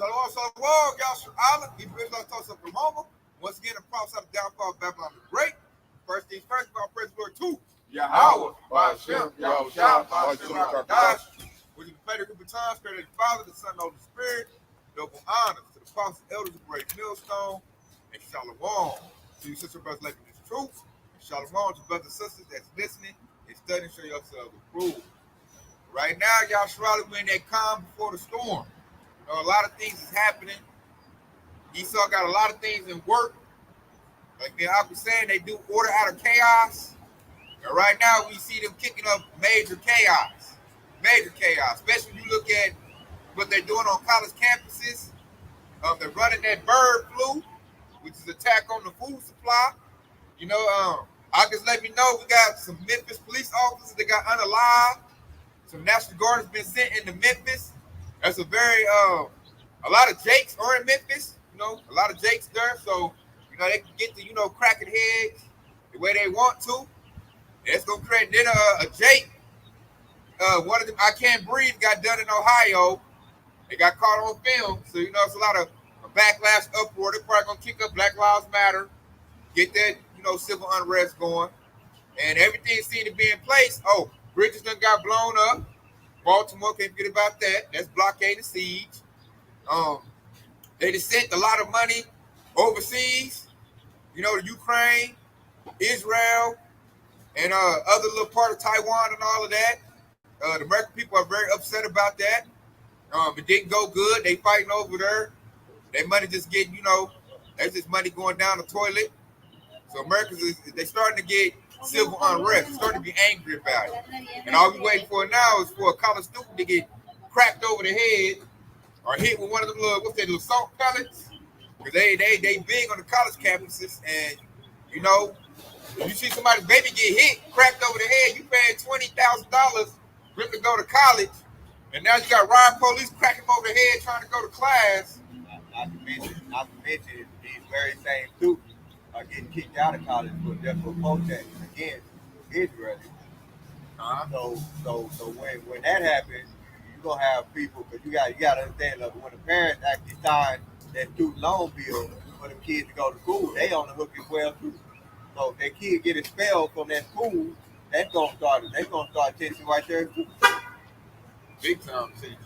Shalom, Yahshua Allah, Hebrew Israelites toss up Oklahoma. Once again, the prophets of the downfall of Babylon the Great. First things first, our praise glory to Yahweh, Ba'ashem, Yahushua, Ba'ashem, Rakadash, which is the favorite group of times, created the Father, the Son, and the Holy Spirit. Double honors to the apostles, elders of Great Millstone, and Shalom to you, sister brothers, living this truth. And Shalom to brothers and sisters that's listening and studying, show yourselves approved. Right now, Yahshua, we're in that calm before the storm. You know, a lot of things is happening. Esau got a lot of things in work. Like I was saying, they do order out of chaos. And right now, we see them kicking up major chaos. Major chaos. Especially when you look at what they're doing on college campuses. They're running that bird flu, which is attack on the food supply. You know, August let me know we got some Memphis police officers that got unalived. Some National Guard has been sent into Memphis. That's a very, a lot of Jakes are in Memphis. You know, a lot of Jakes there. So, you know, they can get to, you know, cracking heads the way they want to. That's going to create, then a Jake, one of them, I Can't Breathe, got done in Ohio. They got caught on film. So, you know, it's a lot of backlash, uproar. They're probably going to kick up Black Lives Matter, get that, you know, civil unrest going. And everything seemed to be in place. Oh, bridges done got blown up. Baltimore, can't forget about that. That's blockade and siege. They just sent a lot of money overseas, you know, to Ukraine, Israel, and other little part of Taiwan and all of that. The American people are very upset about that. It didn't go good. They fighting over there. Their money just getting, you know, that's just money going down the toilet. So Americans, they're starting to get civil unrest, starting to be angry about it. And all we're waiting for now is for a college student to get cracked over the head or hit with one of them little, what's that, little salt pellets? Because they big on the college campuses. And, you know, if you see somebody's baby get hit, cracked over the head, you paying $20,000 for him to go to college. And now you got riot police cracking him over the head trying to go to class. Not to mention these very same students are getting kicked out of college for protest against Israel. So when that happens, you're gonna have people, because you got to understand, look, when the parents actually sign that student loan bill for the kids to go to school, they on the hook as well too. So if their kid get expelled from that school, they're gonna start tension right there too. Big time tension.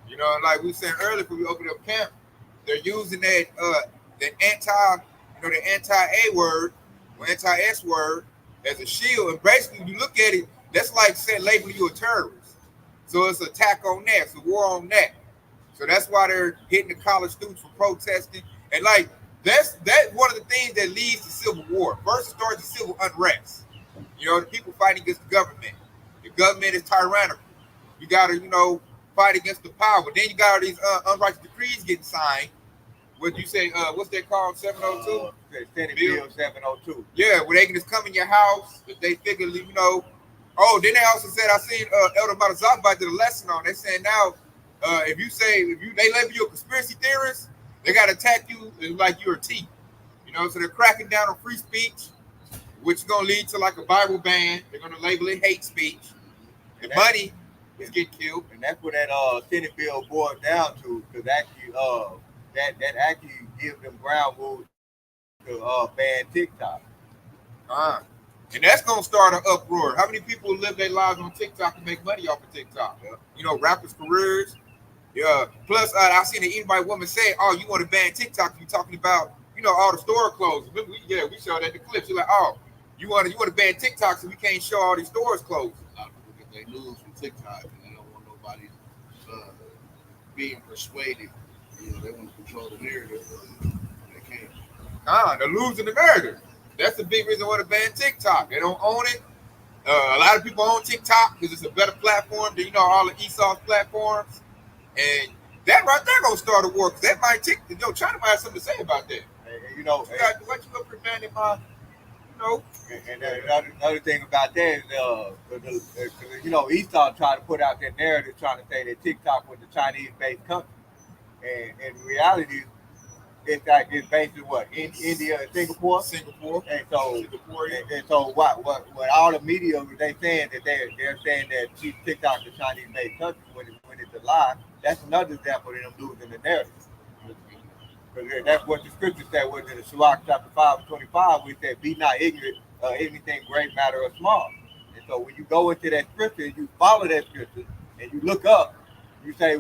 You know, like we said earlier when we opened up camp, they're using that anti-A word or anti-S word as a shield. And basically, when you look at it, that's like saying labeling you a terrorist. So it's an attack on that. It's a war on that. So that's why they're hitting the college students for protesting. And like that's one of the things that leads to civil war. First, it starts the civil unrest. You know, the people fighting against the government. The government is tyrannical. You got to, you know, fight against the power. Then you got all these unrighteous decrees getting signed. What you say? What's that called? 702. Senate Bill 702. Yeah, where they can just come in your house if they figure, you know. Oh, then they also said, I seen Elder Matazaba did a lesson on. They saying now, if they label you a conspiracy theorist, they got to attack you like you're a T. You know, so they're cracking down on free speech, which is going to lead to like a Bible ban. They're going to label it hate speech. The money is getting killed. And that's what that Senate bill boils down to, because actually, that actually gives them ground rules to ban TikTok. And that's going to start an uproar. How many people live their lives on TikTok and make money off of TikTok? You know, rappers' careers. Yeah. Plus, I seen an Edomite woman say, oh, you want to ban TikTok? You're talking about, you know, all the store closed. We showed that the clip. She's like, oh, you want to ban TikTok so we can't show all these stores closed. A lot of people get their news from TikTok and they don't want nobody being persuaded. You know, they want to control the narrative. They can't. They're losing the narrative. That's the big reason why they ban TikTok. They don't own it. A lot of people own TikTok because it's a better platform than, you know, all the Esau's platforms. And that right there gonna start a war, because that might China might have something to say about that. You know, what you up preventing my, you know. And another thing about that is, you know, Esau tried to put out that narrative trying to say that TikTok was a Chinese-based company. And in reality, it's like it's based in what? In India and Singapore? Singapore. And so what all the media, they saying that they're saying that TikTok is a Chinese-based country when it's a lie. That's another example of them losing the narrative. Because that's what the scripture said was in the Sirach chapter 5:25, which said, "Be not ignorant of anything great, matter, or small." And so when you go into that scripture, and you follow that scripture, and you look up, you say,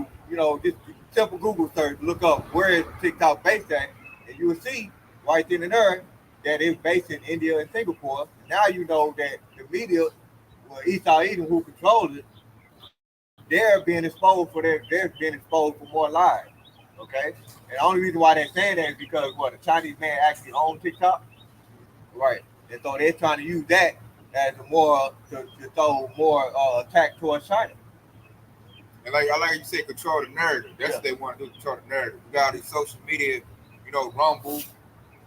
just simple Google search, look up where is TikTok based at, and you will see right then and there that it's based in India and Singapore. Now you know that the media, well, Esau Edom, who controls it, they're being exposed for more lies. Okay, and the only reason why they're saying that is because what, a Chinese man actually owns TikTok, right? And so they're trying to use that as a more to throw more attack towards China. And like I like you said, control the narrative. That's what they want to do, control the narrative. We got all these social media, Rumble,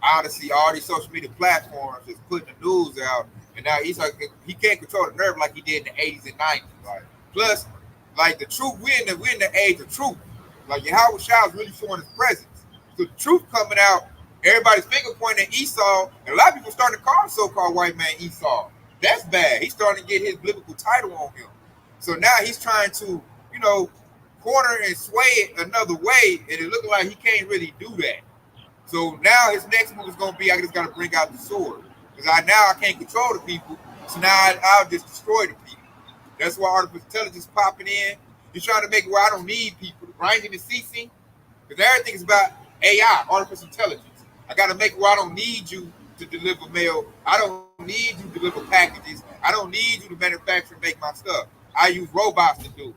Odyssey, all these social media platforms is putting the news out, and now he can't control the narrative like he did in the 80s and 90s. Right. Plus, like the truth, we're in the age of truth. Like Yahweh Shah is really showing his presence. So the truth coming out, everybody's finger pointing at Esau, and a lot of people starting to call the so-called white man Esau. That's bad. He's starting to get his biblical title on him. So now he's trying to, corner and sway it another way, and it looks like he can't really do that. So now his next move is going to be, I just got to bring out the sword. Because I can't control the people, so now I'll just destroy the people. That's why artificial intelligence popping in. He's trying to make it where I don't need people. The grinding is ceasing. Because everything is about AI, artificial intelligence. I got to make it where I don't need you to deliver mail. I don't need you to deliver packages. I don't need you to manufacture and make my stuff. I use robots to do it.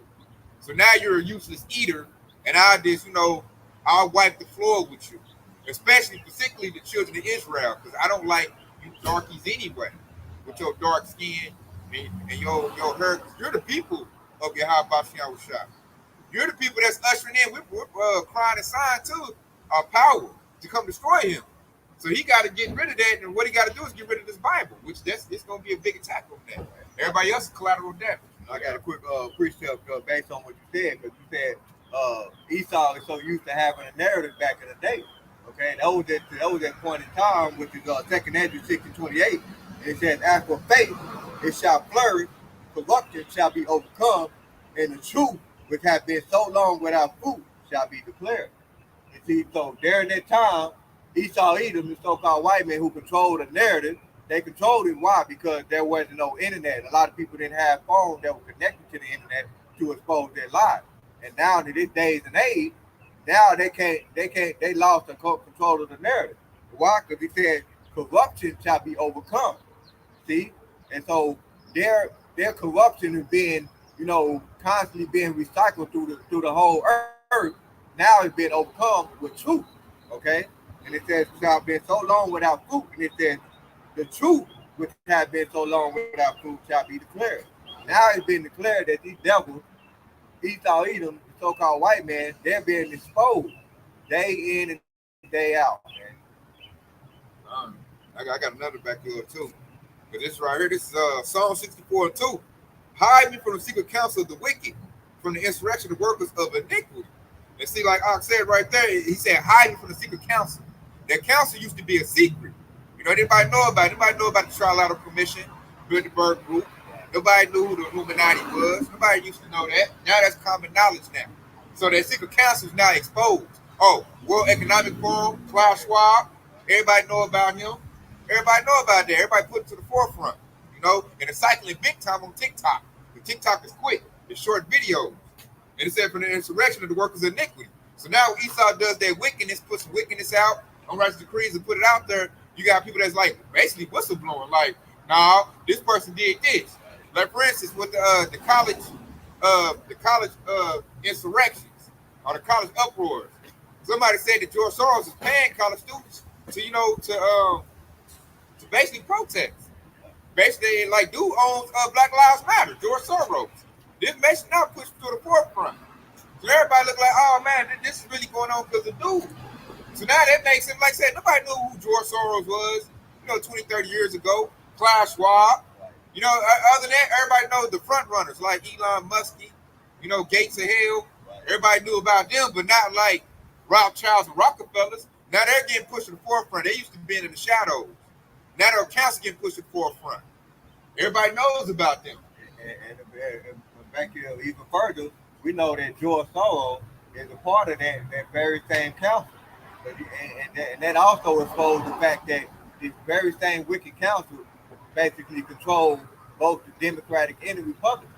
So now you're a useless eater, and I'll just, I'll wipe the floor with you. Particularly the children of Israel, because I don't like you darkies anyway, with your dark skin and your hair. You're the people of Yahweh Shah. You're the people that's ushering in. We're crying and sighing to our power to come destroy him. So he got to get rid of that, and what he got to do is get rid of this Bible, which it's going to be a big attack on that. Everybody else is collateral damage. I got a quick precept based on what you said, because you said Esau is so used to having a narrative back in the day. Okay, that was that point in time, which is 2 Andrew 6:28. It says, "As for faith, it shall flourish; corruption shall be overcome, and the truth, which hath been so long without fruit, shall be declared." You see, so during that time, Esau Edom, the so-called white man who controlled the narrative, they controlled it. Why? Because there wasn't no internet. A lot of people didn't have phones that were connected to the internet to expose their lives. And now in this days and age, now they lost the control of the narrative. Why? Because he said corruption shall be overcome. See? And so their corruption is being, constantly being recycled through the whole earth. Now it's being overcome with truth. Okay? And it says shall have been so long without fruit. And it says the truth which has been so long without fruit shall be declared. Now it's been declared that these devils, Esau Edom, the so-called white man, they're being exposed day in and day out, man. I got another back here too. But this right here, this is Psalm 64:2. Hide me from the secret counsel of the wicked, from the insurrection of workers of iniquity. And see, like Ox said right there, he said, hide me from the secret counsel. That counsel used to be a secret. Anybody know about it? Anybody know about the Trilateral Commission, Bilderberg Group? Nobody knew who the Illuminati was. Nobody used to know that. Now that's common knowledge now. So that secret council is now exposed. Oh, World Economic Forum, Klaus Schwab. Everybody know about him. Everybody know about that. Everybody put it to the forefront. And it's cycling big time on TikTok. The TikTok is quick. It's short videos. And it said from the insurrection of the workers of iniquity. So now Esau does that wickedness, puts wickedness out on righteous decrees and put it out there. You got people that's like basically whistleblowing, like, nah, this person did this. Like for instance, with the college insurrections or the college uproars. Somebody said that George Soros is paying college students to basically protest. Basically, like, dude owns Black Lives Matter, George Soros. This message now pushed to the forefront. So everybody look like, oh man, this is really going on because of dude. So now that makes him, like I said, nobody knew who George Soros was, 20, 30 years ago. Klaus Schwab. Other than that, everybody knows the front runners like Elon Musk, Gates of Hell. Everybody knew about them, but not like Rothschilds and Rockefellers. Now they're getting pushed to the forefront. They used to be in the shadows. Now their accounts are getting pushed to the forefront. Everybody knows about them. And back here even further, we know that George Soros is a part of that very same council. And that also exposed the fact that this very same wicked council basically controls both the Democratic and the Republican.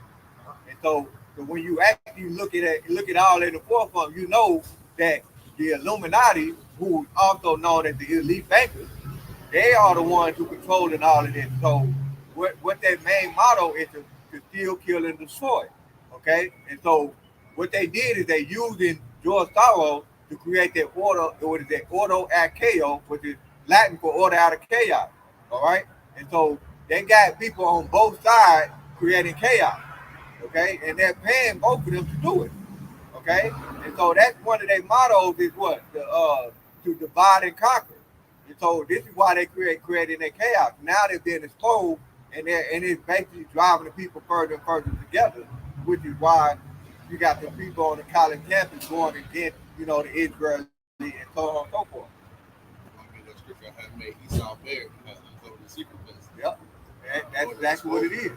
And so when you actually look at all in the forefront, you know that the Illuminati, who also known as the elite bankers, they are the ones who controlling all of this. So what their main motto is to steal, kill, and destroy. Okay, and so what they did is they used in George Soros to create that order. What is that? Ordo ad chaos, which is Latin for order out of chaos. All right, and so they got people on both sides creating chaos. Okay, and they're paying both of them to do it. Okay, and so that's one of their mottos is what to divide and conquer. And so this is why they creating that chaos. Now they're being exposed, and it's basically driving the people further and further together, which is why you got the people on the college campus going against the Israeli and so on and so forth. I mean, that scripture I had made Esau bear because uncovered the secret place. Yep, that's exactly what it is.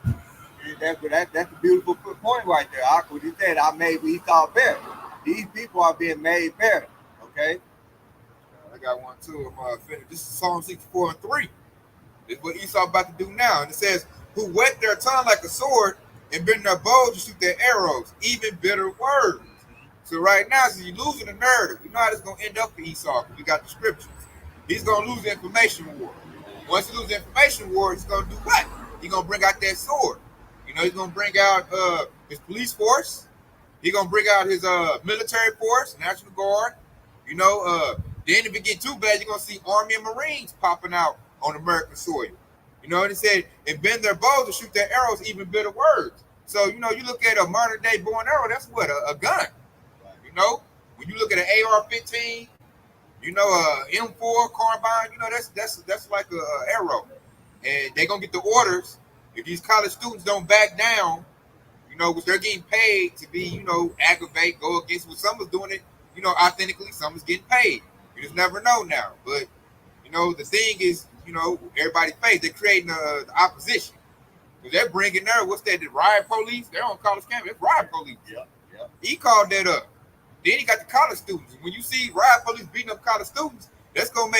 That's a beautiful point right there. What you said, I made Esau bear. These people are being made bear. Okay. I got one too. I'm finished. This is Psalm 64:3. This is what Esau about to do now. And it says, who wet their tongue like a sword and bend their bows to shoot their arrows, even bitter words. So right now, since you're losing the narrative, we know how this is going to end up for Esau because we got the scriptures. He's going to lose the information war. Once he loses the information war, he's going to do what? He's going to bring out that sword. He's going to bring out his police force. He's going to bring out his military force, National Guard. Then if it get too bad, you're going to see Army and Marines popping out on American soil. And it said, and bend their bows to shoot their arrows, even bitter words. So, you look at a modern day bow and arrow, that's what? A gun. When you look at an AR-15, M4 carbine, that's like a arrow. And they're going to get the orders. If these college students don't back down, which they're getting paid to be, aggravate, go against what some is doing it, authentically, some is getting paid. You just never know now. But, the thing is, everybody pays. They're creating the opposition. Because they're bringing what's that, the riot police? They're on college campus. It's riot police. Yeah. He called that up. Then he got the college students. When you see riot police beating up college students, that's gonna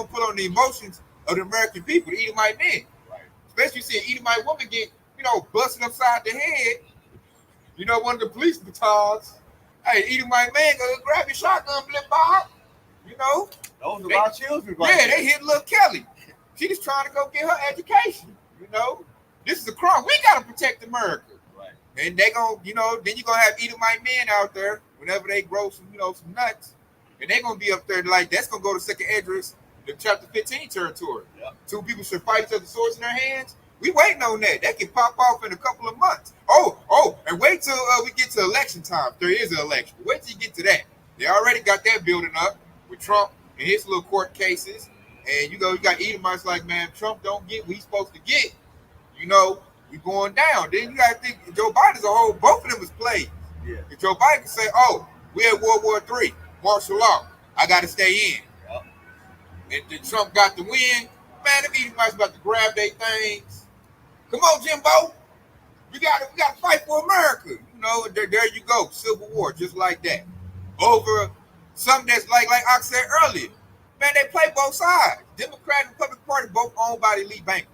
put on the emotions of the American people, the Edomite men. Right. Especially you see an Edomite woman get, busted upside the head. One of the police batons. Hey, Edomite man, go grab your shotgun, blip out. Those are our children, right? Yeah, they hit little Kelly. She just trying to go get her education. This is a crime. We gotta protect America. Right. And they gonna, then you're gonna have Edomite men out there whenever they grow some, some nuts, and they're gonna be up there like that's gonna go to Second Esdras, the chapter 15 territory. Yep. Two people should fight each other, swords in their hands. We waiting on that. That can pop off in a couple of months. Oh, and wait till we get to election time. There is an election. Wait till you get to that. They already got that building up with Trump and his little court cases. And you got Edomites like, man, Trump don't get what he's supposed to get. We going down. Then you got to think Joe Biden's a whole. Both of them is played. Yeah. If Joe Biden can say, "Oh, we had World War III, martial law, I got to stay in," and then Trump got the win, man, them Edomites about to grab their things. Come on, Jimbo, we got to fight for America. There you go, Civil War, just like that. Over something that's like I said earlier, man, they play both sides. Democrat and Republican Party both owned by the elite bankers.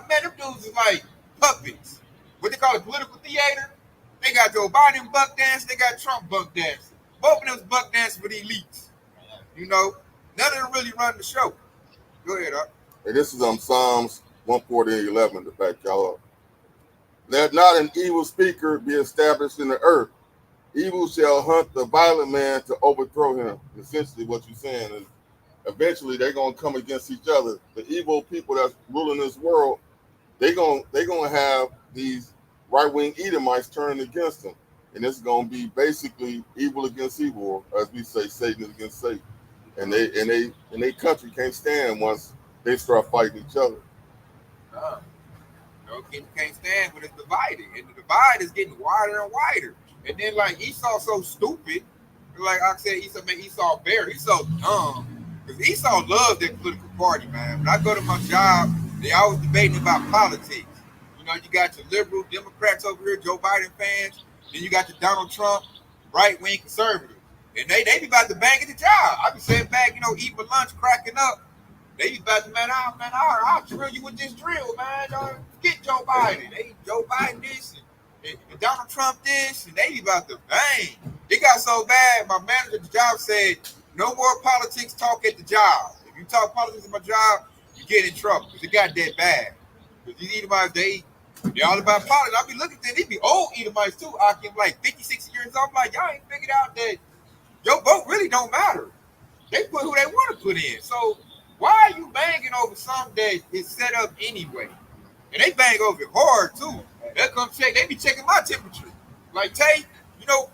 Man, them dudes is like puppets. What they call it, political theater. They got Joe Biden buck dancing. They got Trump buck dancing. Both of them's buck dancing for the elites. None of them really run the show. Go ahead, Up. Hey, this is Psalms 140:11 to back y'all up. Let not an evil speaker be established in the earth. Evil shall hunt the violent man to overthrow him. Essentially, what you're saying is, eventually they're gonna come against each other. The evil people that's ruling this world, they're gonna have these right-wing Edomites turning against them, and it's gonna be basically evil against evil, or as we say, Satan is against Satan, and they country can't stand once they start fighting each other. People can't stand when it's divided, and the divide is getting wider and wider. And then like Esau's so stupid, like I said, Esau made Esau bear. He's so dumb. Because Esau loves that political party, man. When I go to my job, they always debating about politics. You got your liberal Democrats over here, Joe Biden fans. Then you got the Donald Trump right-wing conservatives. And they be about to bang at the job. I be sitting back, eating my lunch, cracking up. They be about to, I'll drill you with this drill, man. Don't forget Joe Biden. Joe Biden this and Donald Trump this, and they be about to bang. It got so bad, my manager at the job said, no more politics talk at the job. If you talk politics at my job, you get in trouble. Because it got that bad. Because these Edomites, they all about politics. I be looking at them, they be old Edomites too. I can like 50, 60 years old. I'm like, y'all ain't figured out that your vote really don't matter. They put who they want to put in. So why are you banging over something that is set up anyway? And they bang over it hard too. They come check. They be checking my temperature. Like, Tay,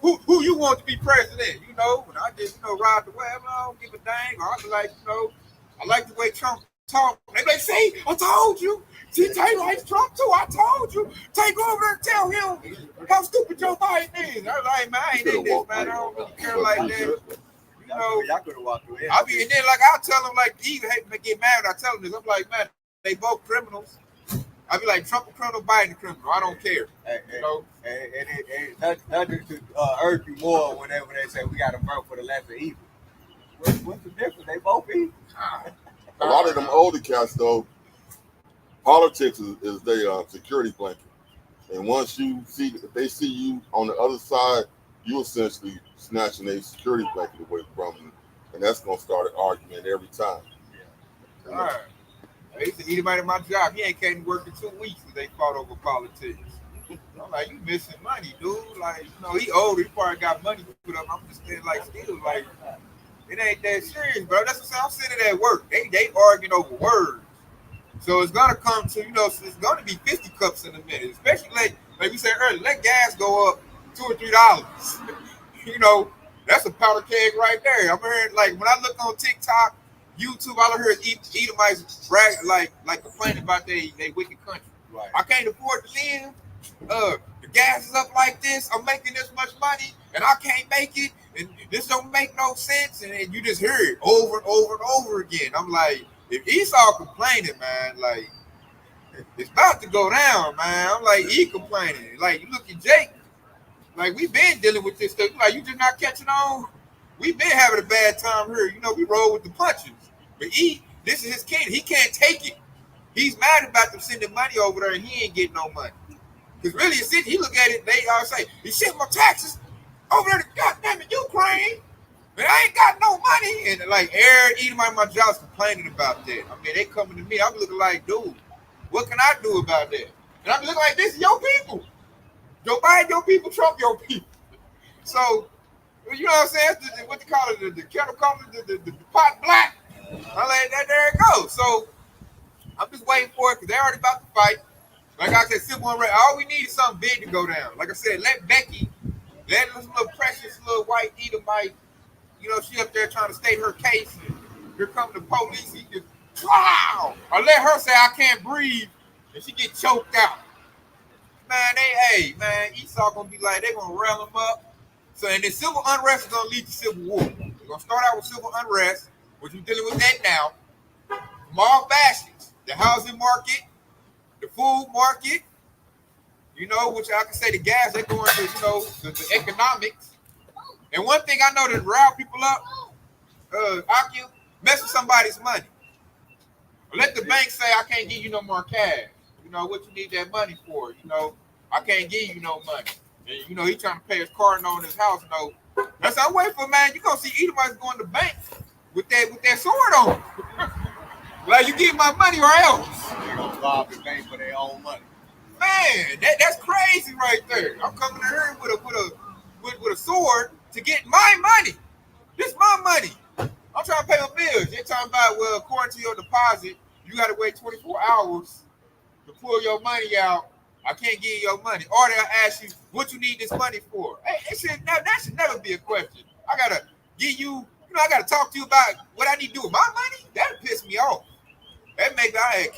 who you want to be president? When I just ride the way, I don't give a dang. Or I be like, I like the way Trump talk. They be like, see, I told you. See, Tay likes Trump too. I told you. Tay, go over there and tell him how stupid Joe Biden is. I was like, man, I ain't in this, man. I don't really care like that. Y'all could have walked away. I be, and then I'll tell them, like, he get mad when I tell them this. I'm like, man, they both criminals. I be like, Trump a criminal, Biden a criminal. I don't care. And nothing to urge you more whenever they say we got to vote for the lesser evil. What's the difference? They both evil. A lot of them older cats, though, politics is their security blanket. And once if they see you on the other side, you essentially snatching a security blanket away from them. And that's going to start an argument every time. Yeah. All right. I used to eat him out of my job. He ain't came to work in 2 weeks because they fought over politics. I'm like, you missing money, dude. Like, he older. He probably got money to put up. I'm just saying, like, still, like, it ain't that serious, bro. That's what I'm saying. I'm sitting at work. They arguing over words. So it's going to come to, it's going to be 50 cups in a minute. Especially, like we said earlier, let gas go up $2 or $3. That's a powder keg right there. I'm hearing, like, when I look on TikTok, YouTube, all I hear is Edomites brag, like complaining about they wicked country. Right. I can't afford to live. The gas is up like this. I'm making this much money, and I can't make it. And this don't make no sense. And then you just hear it over and over and over again. I'm like, if Esau complaining, man, like, it's about to go down, man. I'm like, he complaining. Like, you look at Jake. Like, we've been dealing with this stuff. Like, you just not catching on. We've been having a bad time here. We roll with the punches. But this is his kid. He can't take it. He's mad about them sending money over there, and he ain't getting no money. Because really, he look at it, they all say, he sent my taxes over there to goddamn it, Ukraine. But I ain't got no money. And like, Edomite in my job's complaining about that. I mean, they coming to me. I'm looking like, dude, what can I do about that? And I'm looking like, this is your people. Joe Biden, your people, Trump, your people. So, you know what I'm saying? What they call it, the kettle call it, the pot black. I like that. There it goes. So I'm just waiting for it because they're already about to fight. Like I said, Civil Unrest. All we need is something big to go down. Like I said, let Becky, let this little precious little white Edomite, she up there trying to state her case. And here come the police. He just, wow. Or let her say I can't breathe, and she get choked out. Man, Esau gonna be like, they gonna rail them up. So, and then civil unrest is gonna lead to civil war. We're gonna start out with civil unrest, which we're dealing with that now. From all factions, the housing market, the food market, which I can say the gas, they're going to, the economics. And one thing I know that rile people up, mess with somebody's money. Let the bank say, I can't give you no more cash. What you need that money for? I can't give you no money. And, he trying to pay his car note on his house note. That's how I'm waiting for, man. You gonna see Edomites going to the bank with that sword on. Like, you give my money or else. They're gonna rob the bank for their own money. Man, that's crazy right there. I'm coming to here with a sword to get my money. This my money. I'm trying to pay my bills. They're talking about, well, according to your deposit, you got to wait 24 hours to pull your money out. I can't give you your money. Or they'll ask you what you need this money for. Hey, that should never be a question. I got to give you, I got to talk to you about what I need to do with my money. That'll piss me off. That make I had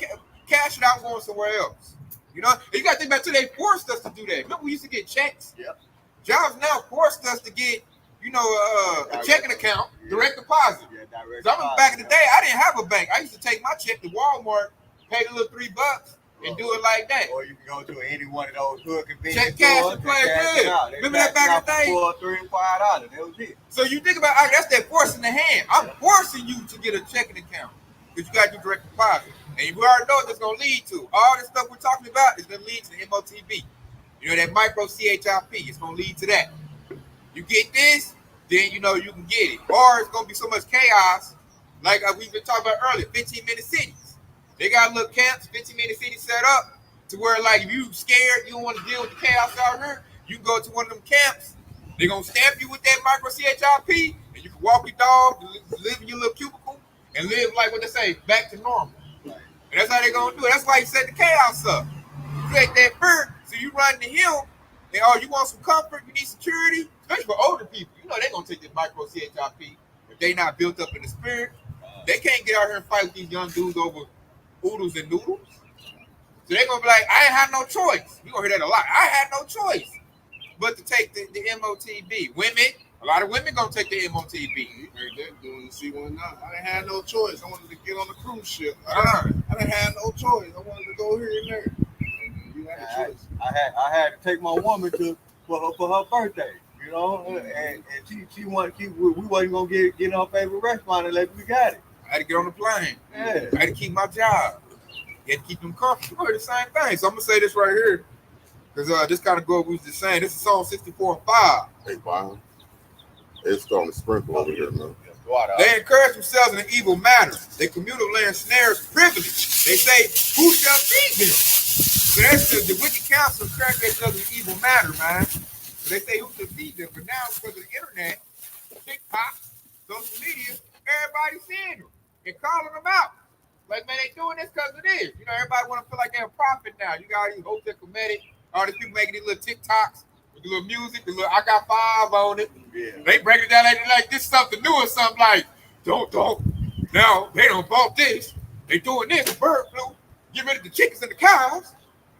cash it out going somewhere else. You got to think about it, they forced us to do that. Remember we used to get checks? Yep. Jobs now forced us to get, a checking account, direct deposit. Yeah, direct deposit. Back in the day, I didn't have a bank. I used to take my check to Walmart, pay the little $3, and do it like that. Or you can go to any one of those hood convenience Check cash stores and play cash good. it out. Remember that back in the day? $4, $3, and $5. That was it. So you think about that's that forcing the hand. I'm forcing you to get a checking account because you got to do direct deposit, and we already know what that's going to lead to. All this stuff we're talking about is going to lead to the MOTB. You know that micro CHIP. It's going to lead to that. You get this, then you know you can get it. Or it's going to be so much chaos, like we've been talking about earlier. 15-minute cities. They got little camps, 15-minute cities set up to where, like, if you scared, you don't want to deal with the chaos out here, you can go to one of them camps. They're going to stamp you with that micro CHIP, and you can walk your dog, live in your little cubicle, and live like what they say, back to normal. And that's how they're going to do it. That's why you set the chaos up. You create that fear, so you run to him, and you want some comfort, you need security, especially for older people. You know they're going to take this micro CHIP if they not built up in the spirit. They can't get out here and fight with these young dudes over oodles and noodles. So they're going to be like, I ain't had no choice. You're going to hear that a lot. I had no choice but to take the MOTB. Women, a lot of women going to take the MOTB. You heard that doing the C-19. I ain't had no choice. I wanted to get on the cruise ship. I didn't have no choice. I wanted to go here and there. You had a choice. I had to take my woman for her birthday, you know, and she wanted we wasn't gonna get in our favorite restaurant unless we got it. I had to get on the plane. Yeah. I had to keep my job. You had to keep them comfortable. The same thing. So I'm gonna say this right here, because this kind of goes. We was just saying. This is Psalm 64 and 5. Hey, wow. It's starting to sprinkle over here, man. They encourage themselves in an evil matter. They commute of land snares privilege. They say, who shall feed them? So that's the wicked counsel encourage themselves in an evil matter, man. So they say, who shall feed them? But now, because of the internet, TikTok, social media, everybody's seeing them and calling them out. Like, man, they doing this because of this. You know, everybody want to feel like they're a prophet now. You got these hotel comedic, all these people making these little TikToks. The little music, the little I got 5 on it. Yeah. They break it down like this something new or something like, don't. Now, they don't bought this. They doing this, bird flu. Get rid of the chickens and the cows.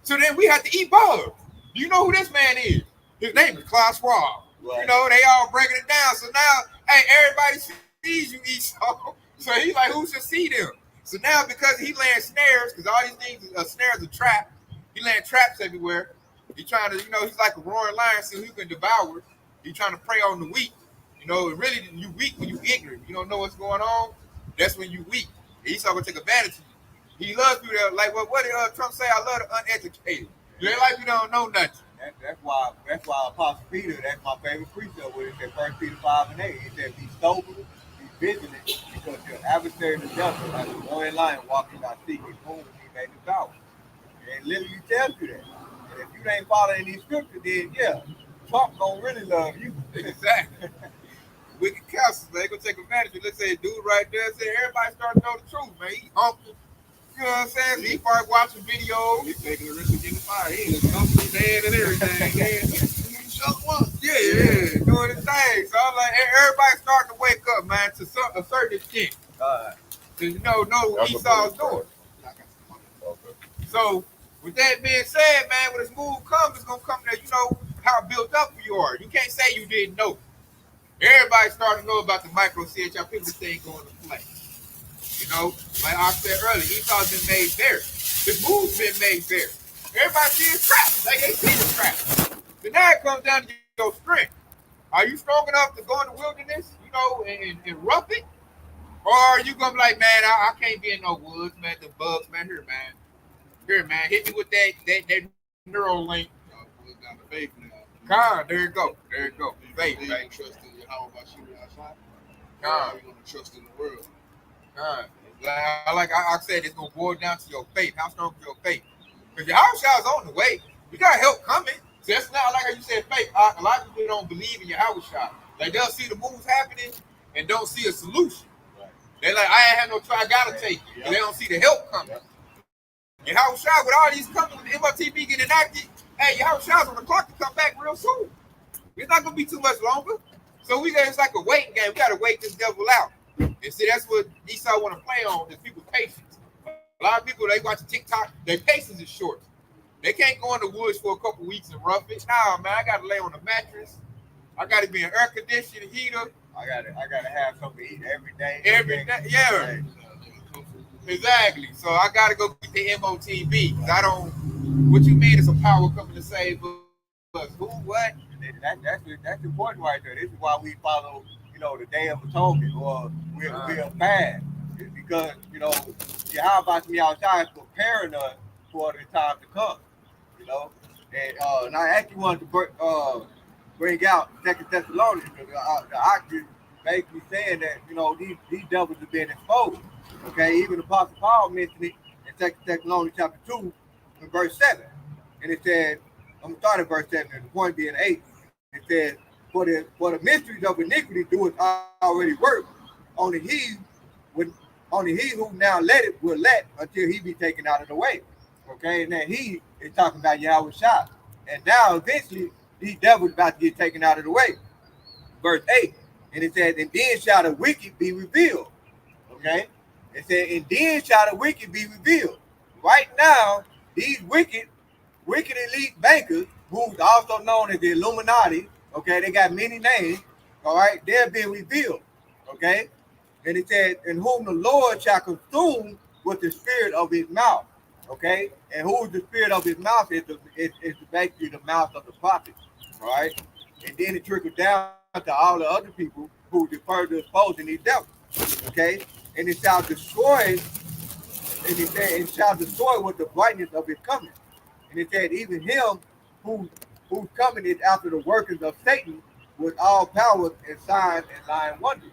So then we have to eat bugs. Do you know who this man is? His name is Klaus Schwab. Right. You know, they all breaking it down. So now, hey, everybody sees you eat so. So he's like, who should see them? So now because he lands snares, because all these things, snares are trapped. He lands traps everywhere. He's trying to, he's like a roaring lion, so he can devour. He's trying to prey on the weak. Really, you weak when you ignorant. You don't know what's going on. That's when you weak. Esau will take advantage of you. He loves people that, like, what did Trump say? I love the uneducated. You ain't like you don't know nothing. That's why Apostle Peter, that's my favorite precept with it. It said 1 Peter 5 and 8. It said, be sober, be vigilant, because your adversary the devil, like a roaring lion, walking out seeking whom he may devour. And literally tells you that. If you ain't following these scriptures, then yeah, Trump don't really love you. Exactly. Wicked counsel, they gonna take advantage of it. Let's say dude right there say everybody starting to know the truth, man. He humble. You know what I'm saying? So he started watching videos. He's taking the risk of getting fired. He ain't company man and everything. Yeah, doing his thing. So I'm like, everybody's starting to wake up, man, to a certain extent. Because know what Esau's doing. So with that being said, man, when this move comes, it's gonna come that how built up you are. You can't say you didn't know. Everybody's starting to know about the micro CHIP thing going to play. Like I said earlier, Esau's been made bare. The move's been made bare. Everybody see the trap. Like they see the trap. So now it comes down to your strength. Are you strong enough to go in the wilderness, and rough it? Or are you gonna be like, man, I can't be in no woods, man, the bugs, man, Here, man, hit me with that neural link. Down the faith now. God, there you go. Faith, you right? trust in Yahweh by shooting outside. God, you gonna trust in the world. God, like I said, it's gonna boil down to your faith. How strong is your faith? Because your house is on the way. You got help coming. So that's not like how you said faith. A lot of people don't believe in your house shot. Like they'll see the moves happening and don't see a solution. Right. They're like, I ain't have no try. I gotta take it. Yep. They don't see the help coming. Yep. Your house shot with all these coming, with the MOTB getting enacted. Hey, your house shot's on the clock to come back real soon. It's not gonna be too much longer. So it's like a waiting game. We gotta wait this devil out. And see, that's what Esau want to play on is people's patience. A lot of people, they watch TikTok, their patience is short. They can't go in the woods for a couple weeks and rough it. Nah, man, I gotta lay on a mattress. I gotta be an air conditioning heater. I gotta have something to eat every day. Every day, yeah. Exactly. So I gotta go get the MOTB because I don't. What you mean is a power coming to save us? Who? What? That's important right there. This is why we follow, the Day of Atonement, or we're fast. It's because Yahweh me outside is preparing us for the time to come. You know, and I actually wanted to bring out Second Thessalonians because the octave basically saying that these devils have been exposed. Okay, even Apostle Paul mentioned it in Second Thessalonians chapter 2 and verse 7, and it said, I'm gonna start at verse 7, and the point being 8. It says, for the mysteries of iniquity doeth already work, only when only he who now let it will let until he be taken out of the way. Okay, and then he is talking about Yahweh Shah. And now eventually these devils about to get taken out of the way. Verse 8. And it says, and then shall the wicked be revealed. Okay? It said, and then shall the wicked be revealed. Right now, these wicked elite bankers, who's also known as the Illuminati, okay, they got many names, all right, they're being revealed, okay? And it said, in whom the Lord shall consume with the spirit of his mouth, okay? And who is the spirit of his mouth is basically the mouth of the prophets, all right? And then it trickled down to all the other people who defer to exposing these devils, okay? And it shall destroy, and it said, it shall destroy with the brightness of his coming. And it said, even him whose coming is after the workings of Satan with all powers and signs and lying wonders.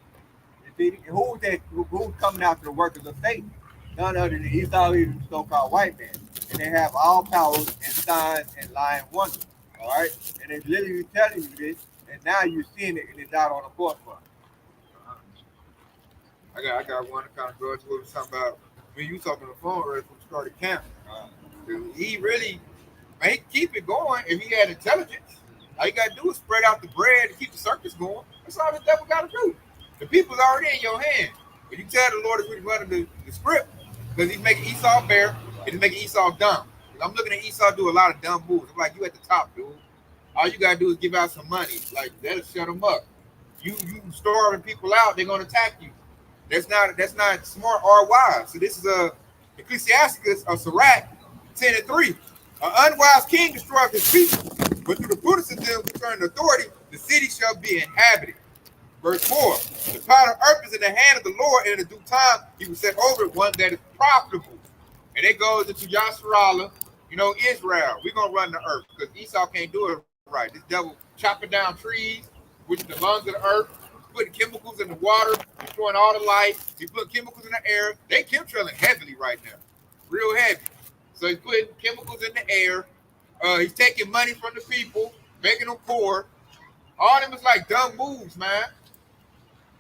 You see, who's coming after the workings of Satan? None other than Esau, the so-called white man. And they have all powers and signs and lying wonders. All right? And it's literally telling you this, and now you're seeing it, and it's out on the forefront. I got one that kind of goes to what we was talking about when you talking on the phone earlier from started camp. He really keep it going if he had intelligence. All you gotta do is spread out the bread and keep the circus going. That's all the devil gotta do. The people's already in your hand. But you tell the Lord is really running the script because he's making Esau bear and he's making Esau dumb. I'm looking at Esau do a lot of dumb moves. I'm like, you at the top, dude. All you gotta do is give out some money. Like that'll shut them up. You starving people out, they're gonna attack you. That's not smart or wise. So this is Ecclesiasticus of Sirach 10:3. An unwise king destroys his people, but through the prudence of them concerning authority, the city shall be inhabited. Verse 4. The power of earth is in the hand of the Lord, and in due time he will set over it one that is profitable. And it goes into Yasharallah, Israel. We're gonna run the earth because Esau can't do it right. This devil chopping down trees, which is the lungs of the earth, putting chemicals in the water, destroying all the life. He put chemicals in the air. They chemtrailing heavily right now, real heavy. So he's putting chemicals in the air. He's taking money from the people, making them poor. All of them is like dumb moves, man.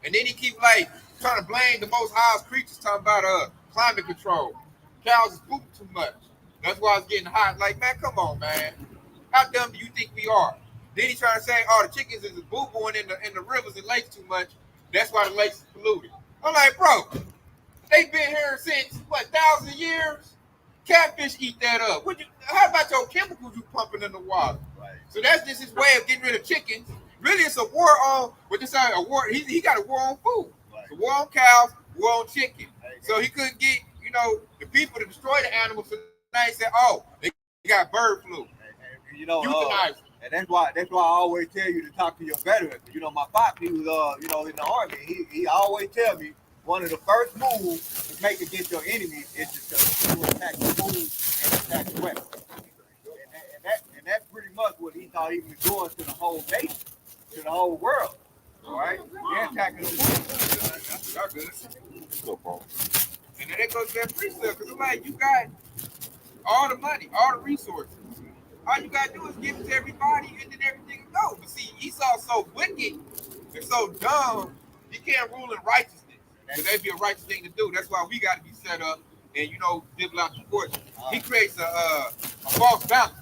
And then he keep like trying to blame the Most High's creatures, talking about climate control. Cows is pooping too much. That's why it's getting hot. Like, man, come on, man. How dumb do you think we are? Then he trying to say, oh, the chickens is boo-booing in the rivers and lakes too much. That's why the lakes is polluted. I'm like, bro, they've been here since, 1,000 years? Catfish eat that up. How about your chemicals you pumping in the water? Right. So that's just his way of getting rid of chickens. Really, it's a war on, a war. He got a war on food. Right. It's a war on cows, war on chicken. Right. So he couldn't get, the people to destroy the animals. So now he said, oh, they got bird flu. Euthanize. And that's why I always tell you to talk to your veterans. My pop, he was in the army. He always tell me one of the first moves to make against your enemies is to attack the food and attack the weapons. And that's pretty much what he thought he was doing to the whole nation, to the whole world. All right? They're attacking the food. That's good. No problem. And then it goes to that precept because like you got all the money, all the resources. All you gotta do is give it to everybody and then everything will go. But see, Esau's so wicked and so dumb, he can't rule in righteousness. Because that'd be a righteous thing to do. That's why we gotta be set up and dibble out the courts. He creates a false balance.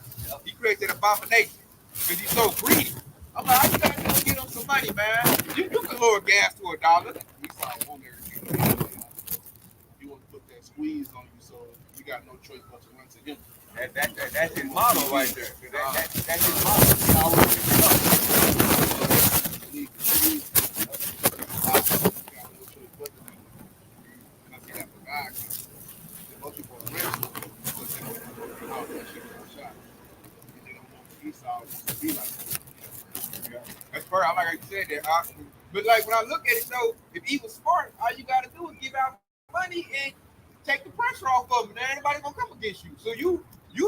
He creates an abomination because he's so greedy. I'm like, all you gotta do is give him some money, man. You can lower gas to $1. Esau won't everything. He want to put that squeeze on you, so you got no choice but to run to him. That's his model right there. That's his model. He always picks it up. He got no choice but to do. And I see that for God. thought that shit was a shot. And they don't want Esau to be like that. Yeah. That's fair. I like how you said that. But like when I look at it though, if he was smart, all you gotta do is give out money and take the pressure off of him, and anybody gonna come against you. So you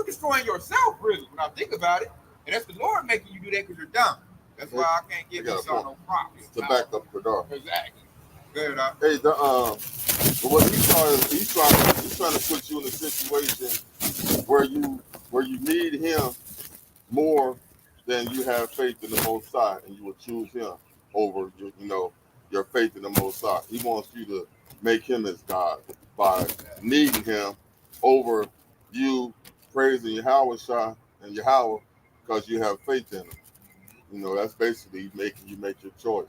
destroying yourself really when I think about it. And that's the Lord making you do that because you're dumb. That's why I can't give Esau no props. To back up Kadar. Exactly. Good. Hey, what he's trying to put you in a situation where you need him more than you have faith in the Most High, and you will choose him over your faith in the Most High. He wants you to make him as God by needing him over you praising Yahweh Shah and Yahweh because you have faith in him. That's basically making you make your choice.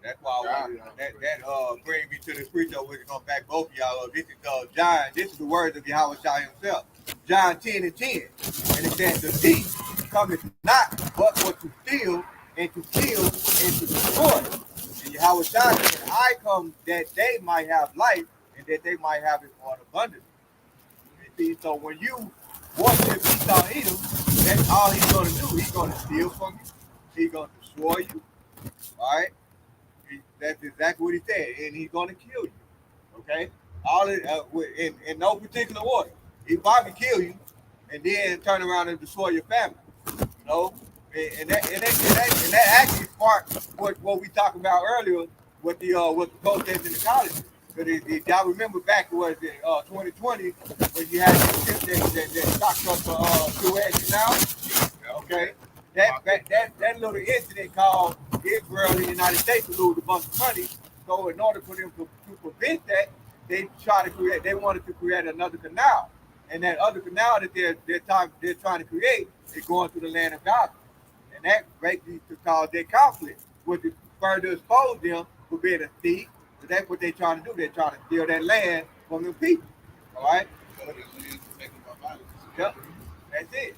That's why that brings me to the scripture which is gonna back both of y'all up. This is John. This is the words of Yahweh Shah himself. John 10:10, and it says, "The thief cometh not but for to steal and to kill and to destroy." And Yahweh Shah said, "I come that they might have life and that they might have it more abundantly." See, so when you worship Esau Edom, that's all he's gonna do. He's gonna steal from you. He's gonna destroy you. All right. That's exactly what he said, and he's going to kill you. Okay, all in no particular order. He probably kill you, and then turn around and destroy your family. And that actually sparked what we talked about earlier with the protests in the colleges. Because y'all remember back was in 2020 when you had that stock truck for Suez Canal. Okay. That little incident caused Israel and the United States to lose a bunch of money. So in order for them to prevent that, they wanted to create another canal. And that other canal that they're trying to create is going through the land of Gaza. And that basically to cause their conflict, which is further expose them for being a thief. So that's what they're trying to do. They're trying to steal that land from the people. All right? Yep. That's it.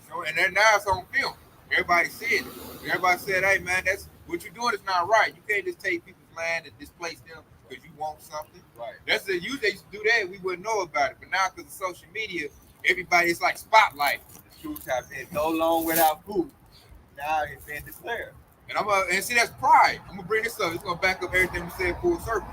So, and then now it's on film. Everybody said it. Everybody said, "Hey man, that's what you're doing is not right. You can't just take people's land and displace them because you want something." Right. That's the usually used to do that. We wouldn't know about it, but now because of social media, everybody it's like spotlight. The troops have been so long without food. Now it's been declared. And see that's pride. I'm gonna bring this up. It's gonna back up everything we said full circle.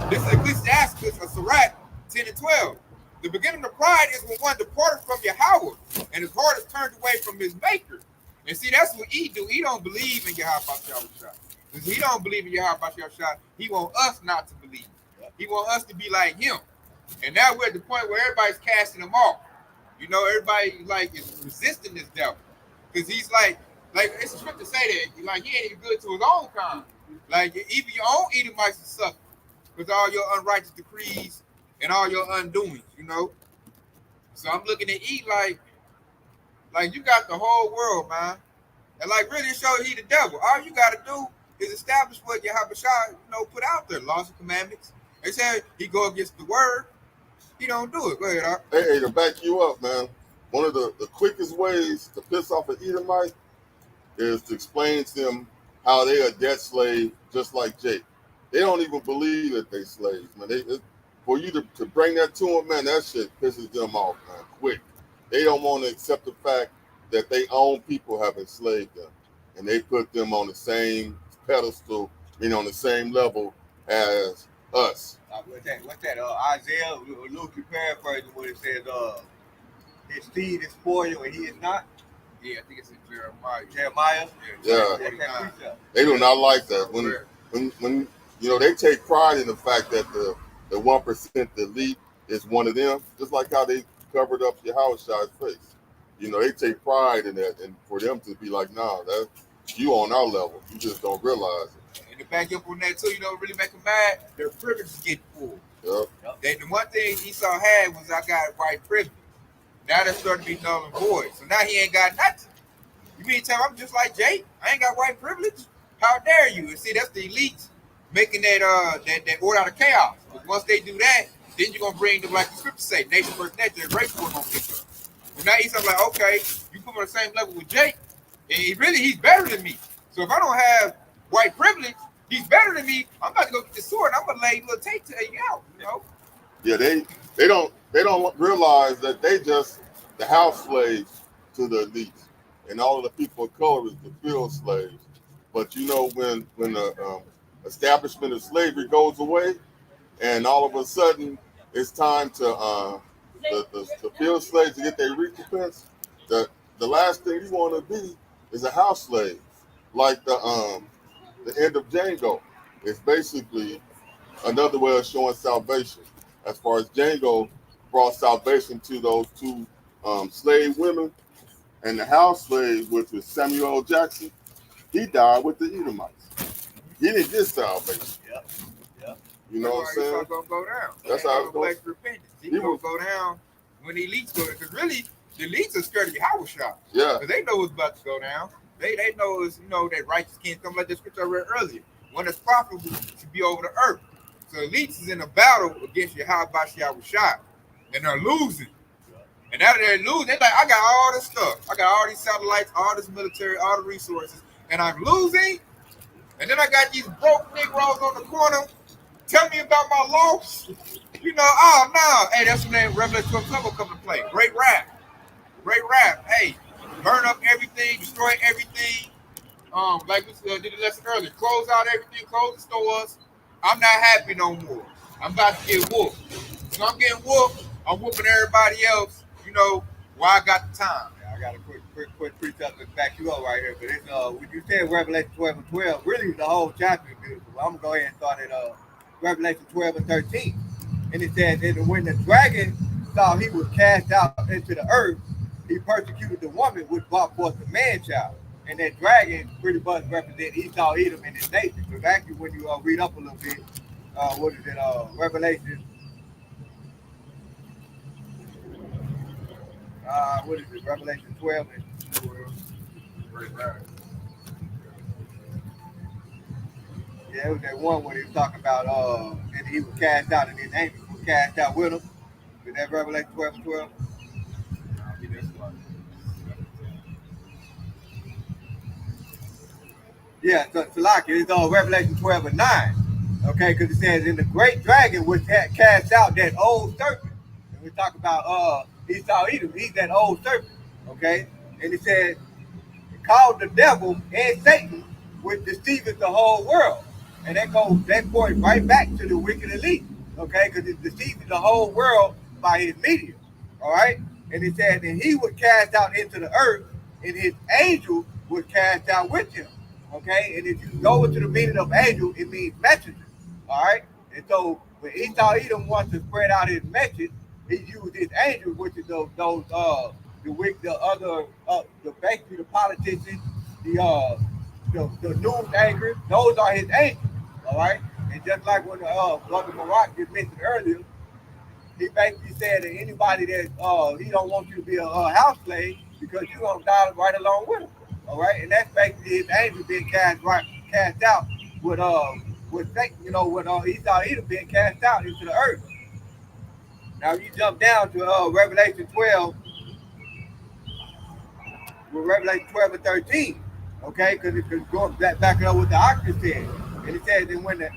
This is Ecclesiastes or Sirach 10 and 12. The beginning of pride is when one departed from Yahweh and his heart is turned away from his maker. And see, that's what he do. He don't believe in Yahweh Shah. Because he don't believe in Yahweh Shah. He want us not to believe. He want us to be like him. And now we're at the point where everybody's casting him off. Everybody like is resisting this devil. Because he's like it's a script to say that. Like he ain't even good to his own kind. Like even your own Edomites will suffer with all your unrighteous decrees and all your undoings, So I'm looking at E like you got the whole world, man. And like really show he the devil. All you gotta do is establish what Yahweh Shah, put out there. Laws and commandments. They said he go against the word. He don't do it. Go ahead, Art. Hey, to back you up, man. One of the quickest ways to piss off an Edomite is to explain to them how they are debt slave just like Jake. They don't even believe that they slaves, man. For you to bring that to them, man, that shit pisses them off, man, quick. They don't want to accept the fact that they own people have enslaved them. And they put them on the same pedestal, on the same level as us. What's that? Isaiah, Luke paraphrasing what it says, his seed is spoiled and he is not. Yeah, I think it's in Jeremiah. Yeah. They do not like that. When they take pride in the fact that the 1%, the elite, is one of them, just like how they covered up Yahweh Shah's face. They take pride in that, and for them to be like, nah, that's you on our level. You just don't realize it. And to back up on that too, really make them mad, their privileges get full. Yep. The one thing Esau had was I got white privilege. Now that's starting to be null and void. So now he ain't got nothing. You mean to tell me I'm just like Jake? I ain't got white privilege? How dare you? And see, that's the elites making that order out of chaos. But once they do that, then you're gonna bring them, like the scriptures say, nation versus nation, race war gonna pick up. And now Esau's like, okay, you put me on the same level with Jake, and he's better than me. So if I don't have white privilege, he's better than me. I'm about to go get the sword. And I'm gonna lay little tape to you out. Yeah, they don't realize that they just the house slaves to the elites, and all of the people of color is the field slaves. But you know, when the establishment of slavery goes away, and all of a sudden it's time to the field slaves to get their recompense, the last thing you want to be is a house slave, like the end of Django. It's basically another way of showing salvation. As far as Django brought salvation to those two slave women, and the house slave, which was Samuel L. Jackson, he died with the Edomites. He didn't get salvation. Yep. Yep. You know what I'm saying? That's gonna go down. That's how it's going. Repentance. He gonna go down when the elites go there. Because really, the elites are scared of Yahweh shop. Yeah. Because they know what's about to go down. They know it's, that righteous king come like the scripture I read earlier. One that's profitable to be over the earth. So elites is in a battle against Yahweh shop, and they're losing. And now that they're losing, they're like, I got all this stuff. I got all these satellites, all this military, all the resources, and I'm losing. And then I got these broke Negroes on the corner. Tell me about my loss. Oh no. Hey, that's when that Revelation 12 will come to play. Great rap. Hey, burn up everything, destroy everything. Like we did the lesson earlier. Close out everything, close the stores. I'm not happy no more. I'm about to get whooped. So I'm getting whooped. I'm whooping everybody else. Why I got the time. I got a quick precept to back you up right here. But it's when you said Revelation 12 and 12, really the whole chapter is beautiful. I'm gonna go ahead and start at Revelation 12 and 13. And it says that when the dragon saw he was cast out into the earth, he persecuted the woman which brought forth the man child. And that dragon pretty much represents Esau, Edom, and his nation. So actually, when you read up a little bit, what is it? Revelation. What is it? Revelation 12 and 12. Yeah, it was that one where he was talking about and he was cast out and his angels were cast out with him. Is that Revelation 12 and 12? Yeah, so like it's Revelation 12 and 9. Okay, because it says, in the great dragon which had cast out that old serpent. And we talk about Esau Edom, he's that old serpent. Okay? And it says, called the devil and Satan, which deceiveth the whole world. And that points right back to the wicked elite. Okay, because it deceives the whole world by his media. All right? And it says, and he was cast out into the earth, and his angel was cast out with him. Okay, and if you go into the meaning of angel, it means messenger. All right, and so when Esau Edom wants to spread out his message, he used his angels, which is basically the politicians, the news anchors. Those are his angels. All right, and just like when Brother Barak just mentioned earlier, he basically said that anybody that he don't want you to be a house slave because you're gonna die right along with him. All right, and that's basically his angel being cast out with Satan, with Esau Edom being cast out into the earth. Now you jump down to Revelation 12, with Revelation 12 and 13, okay? Because it's going back up what the oxen said, and it says, and when the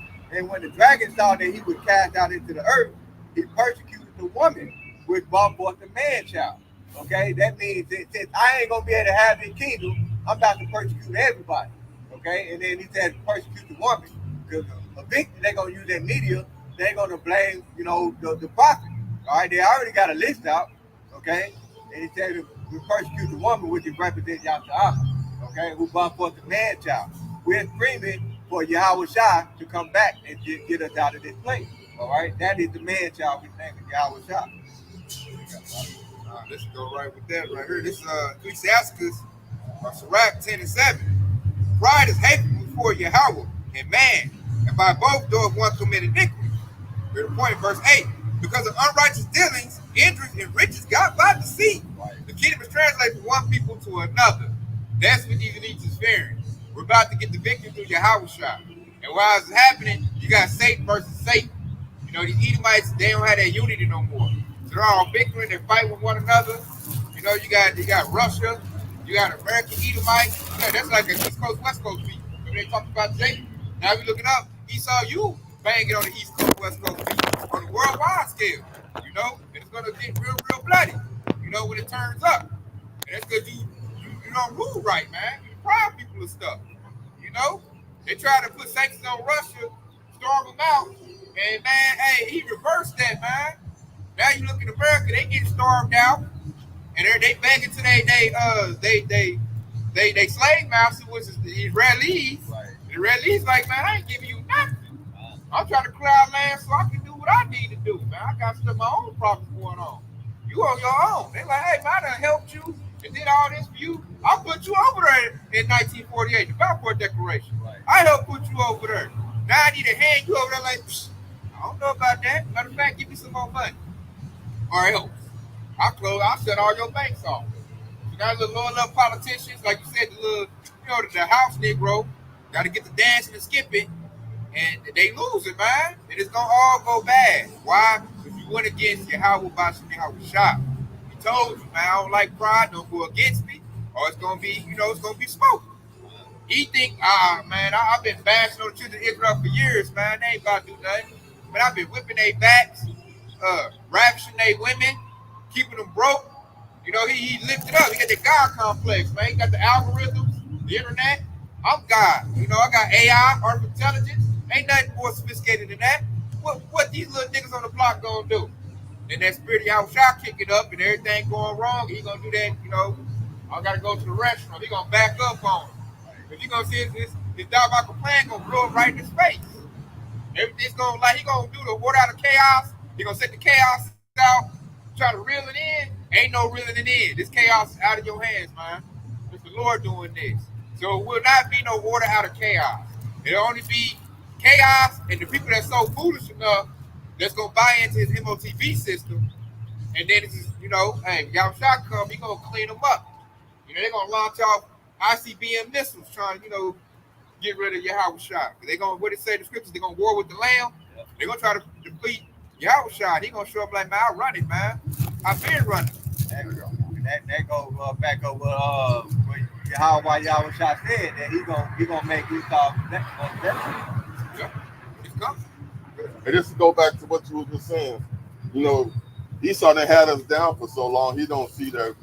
dragon saw that he was cast out into the earth, he persecuted the woman which brought forth the man child. Okay, that means that since I ain't gonna be able to have this kingdom, I'm about to persecute everybody. Okay, and then he said persecute the woman, because eventually they're gonna use that media. They're gonna blame, the prophet. All right, they already got a list out. Okay, and he said we persecute the woman, which is represent Yahweh. Okay, who brought forth the man child. We're screaming for Yahweh Shah to come back and get us out of this place. All right, that is the man child. We name it Yahweh Shah. Let's go right with that right here. This is Ecclesiastes, Sirach 10 and 7. Pride is hateful before Yahweh and man, and by both doeth one commit iniquity. Here's the point, verse 8. Because of unrighteous dealings, injuries, and riches got by deceit. The kingdom is translated from one people to another. That's what these elites is fearing. We're about to get the victory through Yahweh Shah. And while it's happening, you got Satan versus Satan. These Edomites, they don't have that unity no more. So they're all bickering, they fight with one another. You got Russia, you got American Edomites. That's like a East Coast, West Coast beat. They talked about Satan. Now we looking up, Esau, you banging on the East Coast, West Coast beat on a worldwide scale. And it's gonna get real, real bloody. You know, when it turns up. And that's because you don't rule right, man. You deprive people of stuff. You know? They try to put sanctions on Russia, storm them out, and man, hey, he reversed that, man. Now you look at America, they get stormed out, and they begging to they slave masters, which is the Israelis. Right. The Israelis like, man, I ain't giving you nothing. I'm trying to clear out land so I can do what I need to do, man. I got stuff my own problems going on. You on your own. They like, hey, man, I done helped you and did all this for you. I put you over there in 1948, the Balfour Declaration. Right. I helped put you over there. Now I need to hand you over there like, psh, I don't know about that. Matter of fact, give me some more money. Or else. I'll shut all your banks off. You got little politicians, like you said, the little, the house Negro, got to get the dancing and skipping, and they lose it, man. And it's going to all go bad. Why? Because you went against Yahweh Bashim Yahweh Shah. He told you, man, I don't like pride, don't go against me, or it's going to be, it's going to be smoke. He think, man, I've been bashing on the children of Israel for years, man. They ain't about to do nothing. But I've been whipping their backs, ravishing their women, keeping them broke. He lifted up. He got the God complex, man. He got the algorithms, the internet. I'm God. I got AI, artificial intelligence. Ain't nothing more sophisticated than that. What these little niggas on the block gonna do? And that spirit of Yahushua kick it up and everything going wrong, he gonna do that, I gotta go to the restaurant. He gonna back up on it. If you gonna see his diabolical plan gonna blow it right in his face. Everything's gonna he gonna do the water out of chaos. He gonna set the chaos out, try to reel it in. Ain't no reeling it in. This chaos is out of your hands, man. It's the Lord doing this. So it will not be no water out of chaos. It'll only be chaos and the people that's so foolish enough that's gonna buy into his MOTV system. And then it's just, hey, Yahushua come, he gonna clean them up. They're gonna launch off ICBM missiles trying to, get rid of Yahushua. They're gonna, what it say in the scriptures, they're gonna war with the Lamb. They're gonna try to defeat Yahushua. He gonna show up like, man, I'll run it, man. I've been running. That goes back over what Yahushua said that he gonna make you talk. Yeah, it's coming. And just to go back to what you were just saying, Esau done had us down for so long, he don't see that,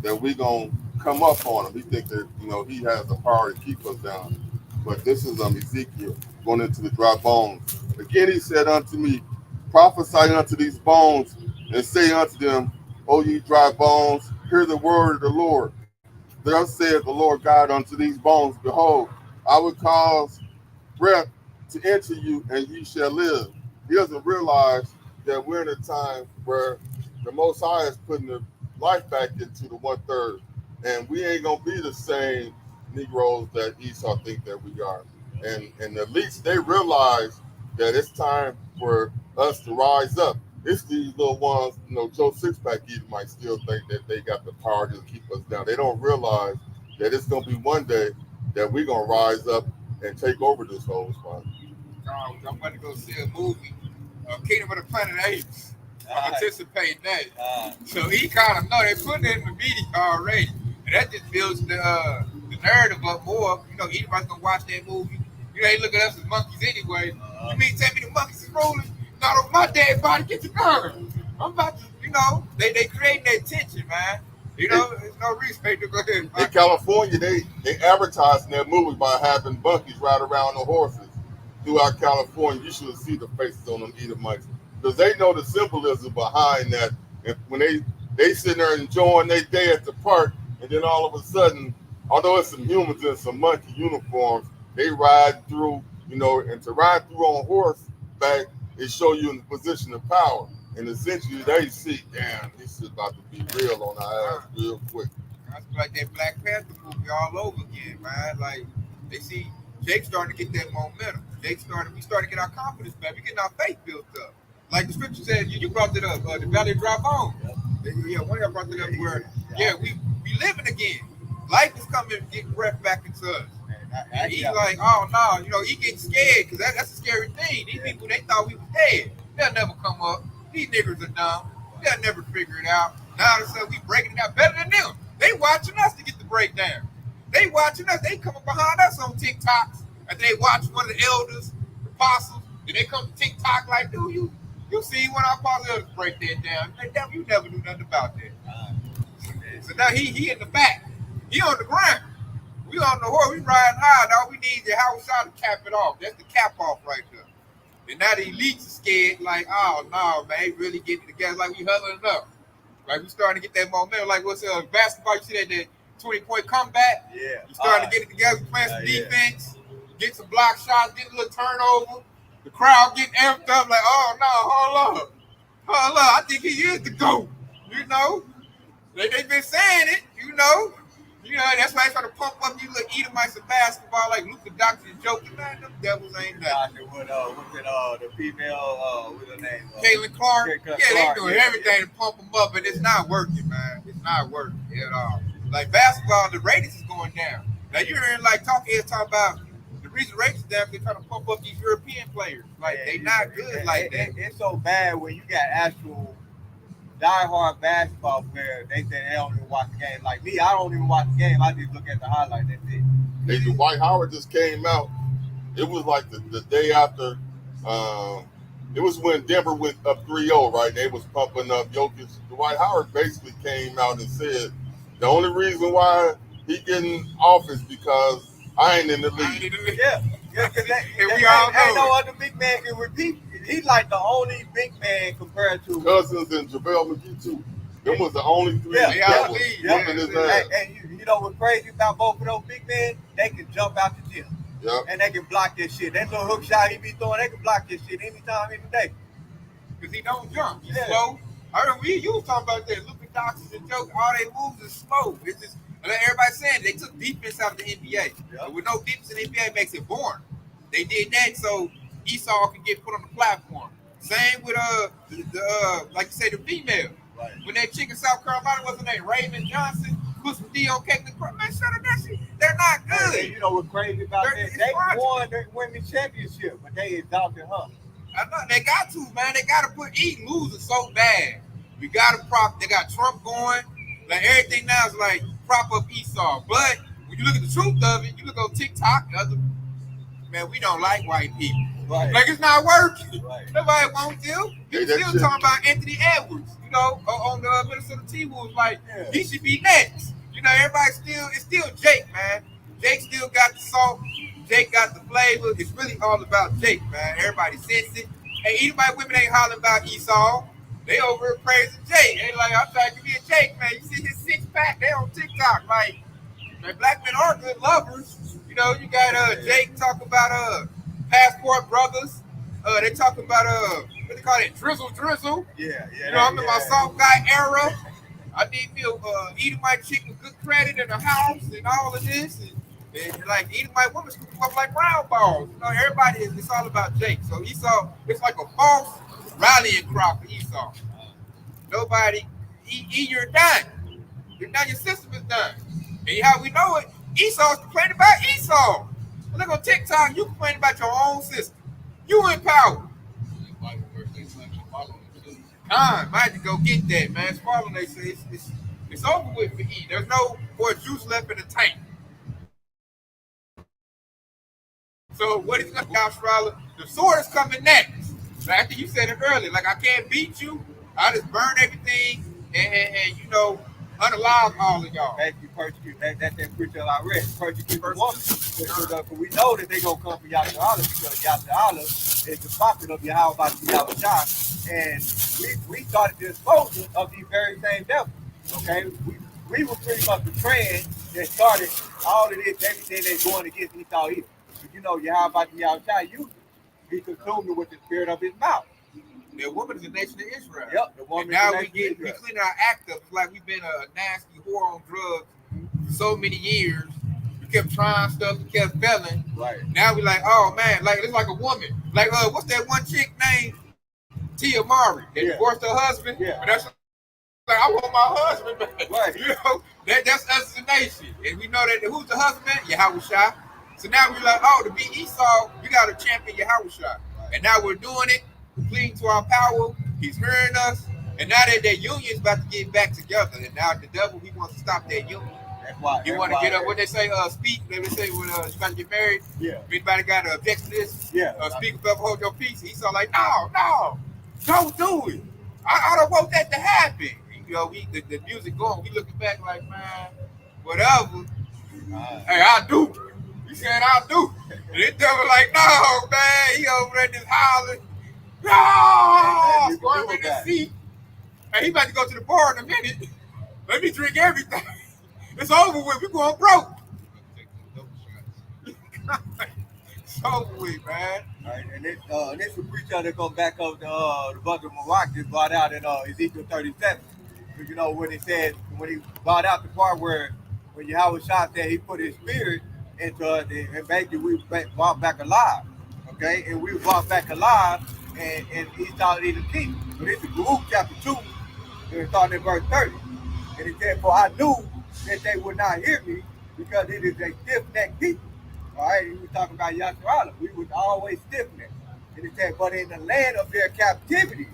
that we gonna come up on him. He think that, he has the power to keep us down. But this is Ezekiel going into the dry bones. Again, he said unto me, prophesy unto these bones and say unto them, O ye dry bones, hear the word of the Lord. Thus saith the Lord God unto these bones, behold, I will cause breath to enter you, and ye shall live. He doesn't realize that we're in a time where the Most High is putting the life back into the 1/3, and we ain't gonna be the same Negroes that Esau think that we are. And at least they realize that it's time for us to rise up. It's these little ones, Joe Sixpack even might still think that they got the power to keep us down. They don't realize that it's gonna be one day that we're gonna rise up and take over this whole spot. I'm about to go see a movie, Kingdom of the Planet Apes. I'm anticipating that. So he kind of know they put it in the media already, and that just builds the narrative up more. Anybody's gonna watch that movie. They look at us as monkeys anyway. You mean tell me the monkeys is rolling? Not over my dead body. Get your gun. I'm about to, they create that tension, man. There's no respect to go ahead. In California, they advertising their movie by having monkeys ride around on horses throughout California. You should see the faces on them Edomites, because they know the symbolism behind that. And when they sitting there enjoying their day at the park, and then all of a sudden, although it's some humans in some monkey uniforms, they ride through, and to ride through on horseback, it show you in the position of power. And essentially, they see, damn, this is about to be real on our ass real quick. That's like that Black Panther movie all over again, man. Like, they see Jake starting to get that momentum. We starting to get our confidence back. We getting our faith built up. Like the scripture said, you brought it up, the valley of dry bones. Yeah, one of y'all brought it up where, we living again. Life is coming and getting breath back into us. And he's like, oh no, he getting scared because that's a scary thing. These people, they thought we was dead. They'll never come up. These niggers are dumb. They'll never figure it out. Now all of a sudden we breaking it out better than them. They watching us to get the breakdown. They watching us. They coming behind us on TikToks. And they watch one of the elders, the apostles, and they come to TikTok like, dude, You see when our politics break that down. That devil, you never knew nothing about that. So now he in the back. He on the ground. We on the horse. We riding high. All we need is how we shot to cap it off. That's the cap off right there. And now the elites are scared. Like, oh no, man, they really getting together. Like we huddling up. Like we starting to get that momentum. Like what's basketball? You see that 20-point comeback? Yeah. You starting to get it together, playing some defense, get some block shots, get a little turnover. The crowd getting amped up. Like, oh no, hold up. I think he is the GOAT. You know, they've been saying it. You know, that's why they trying to pump up you little Edomites of basketball like Luka Doncic and joking. Man, them devils ain't nothing. What's it, the female, what's her name? Caitlin Clark. Clark, They doing everything to pump them up, but it's not working, man. It's not working at all. Like basketball, the ratings is going down. Now you're hearing like talking about the reason ratings down. They're trying to pump up these European players. Like they not good like that. It's so bad when you got actual diehard basketball players. They say they don't even watch the game. Like me, I don't even watch the game. I just look at the highlights. That's it. Hey, Dwight Howard just came out. It was like the day after. It was when Denver went up 3-0, right? They was pumping up Jokic. Dwight Howard basically came out and said the only reason why he getting off is because I ain't in the league. Yeah, because we all know. Ain't no other big man can repeat. He's like the only big man compared to Cousins and JaVale McGee too. Them was the only three Yeah, that was yeah, whooping his ass. And you know what's crazy about both of those big men? They can jump out the gym. Yep. And they can block this shit. That little hook shot he be throwing, they can block this shit anytime, any day. Because he don't jump. He's slow. I remember you was talking about that. Luka Doncic and joke, all they moves is slow. It's just, like everybody's saying they took defense out of the NBA. Yep. And with no defense in the NBA, it makes it boring. They did that so Esau can get put on the platform. Same with like you say, the female. Right. When that chick in South Carolina, what's her name? Raymond Johnson, put some D on cake. Man, shut up, that shit. They're not good. And you know what's crazy about that? They won the women's championship, but they exalted her. I know they got to, man. They got to put losing so bad. We got to prop. They got Trump going. Like everything now is like prop up Esau. But when you look at the truth of it, you look on TikTok, man, we don't like white people. Right. Like it's not working. Right. Nobody wants you. You still talking about Anthony Edwards, you know, on the Minnesota T-Wolves. Like he should be next. You know, it's still Jake, man. Jake still got the salt. Jake got the flavor. It's really all about Jake, man. Everybody sense it. Hey, anybody women ain't hollering about Esau. They over here praising Jake. They like, I'm trying to be a Jake, man. You see his six pack? They on TikTok. Like, man, black men are good lovers. You know, you got Jake talk about Passport Brothers. They talking about what they call it, drizzle. Yeah. You know, I'm in my soft guy era. I need me eating my chick with good credit in the house and all of this, and like eating my woman scoop up like round balls. You know, everybody it's all about Jake. So Esau, it's like a false rallying cry for Esau. Nobody, you're done. You're done. Your system is done. And how we know it, Esau's complaining about Esau. Look on TikTok, you complain about your own system. You in power. Might have to go get that, man. It's following, they say it's over with for E. There's no more juice left in the tank. So what is going to happen, the sword is coming next. So after you said it earlier, like I can't beat you, I just burn everything and you know, unalive all of y'all. Basically persecute. That's that scripture I read. Persecute the woman. Because we know that they gonna come for Yahweh because Yahweh is the prophet of Yahweh by Yahweh. And we started the exposure of these very same devils. Okay? We were pretty much the trend that started all of this, everything that's going against Esau either. Because you know Yahweh by Yahweh, you be consumed with the spirit of his mouth. The woman is the nation of Israel. Yep, the woman. And now we clean our act up. It's like we've been a nasty whore on drugs for so many years. We kept trying stuff, we kept failing. Right. Now we like, oh man, like it's like a woman. Like what's that one chick named Tia Mowry that divorced her husband? Yeah. But that's like I want my husband back. Right. You know, that's us as a nation. And we know that who's the husband? Yahweh Shai. So now we're like, oh, to be Esau, we got to champion Yahweh Shai. And now we're doing it. Pleading to our power, he's hearing us, and now that union's about to get back together, and now the devil he wants to stop that union. That's why he want to get up. What they say, speak. They say when you about to get married. Yeah. If anybody got an objection to this, yeah. Speak up, hold your peace. He's all like, no. Don't do it. I don't want that to happen. You know, the music going, we looking back like, man, whatever. Hey, I'll do. He said I'll do. And this devil like, no, man. He over there just hollering. No! Squirming in his seat. Hey, he about to go to the bar in a minute. Let me drink everything. It's over with. We going broke. It's over with, man. All right, and this is a preacher that goes back up the book of Mark just brought out in Ezekiel 37. You know, when he brought out the part where when Yahweh Shah said he put his spirit into us and basically we brought back alive. Okay, and we were brought back alive and he started eating king. So this is Luke chapter 2, and it started in verse 30. And he said, for I knew that they would not hear me because it is a stiff-necked people. All right, he was talking about Yasharala. We was always stiff-necked. And he said, but in the land of their captivity,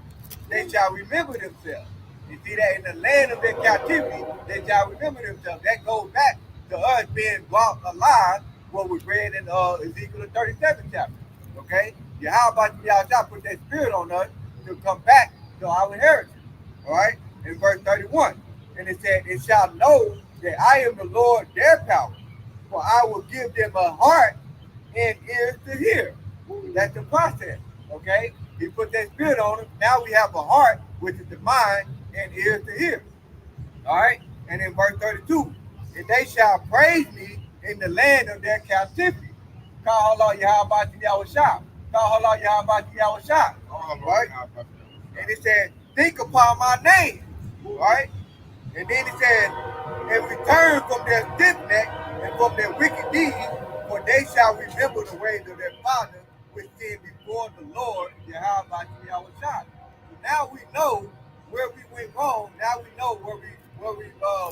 they shall remember themselves. You see that? In the land of their captivity, they shall remember themselves. That goes back to us being brought alive, what was read in Ezekiel 37 chapter. Okay? Yahweh Yahshua put that spirit on us to come back to our inheritance. All right? In verse 31. And it said, it shall know that I am the Lord their power, for I will give them a heart and ears to hear. That's the process, okay? He put that spirit on them. Now we have a heart, which is the mind, and ears to hear. All right? And in verse 32, and they shall praise me in the land of their captivity. Call Allah Yahweh Yahweh Shah. Call Allah Yahweh Yahweh Shah. Right? And it said, think upon my name. Right? And then he said, and return from their stiff neck and from their wicked deeds, for they shall remember the ways of their fathers, which sinned before the Lord, Yahweh Yahweh Shah. So now we know where we went wrong. Now we know where we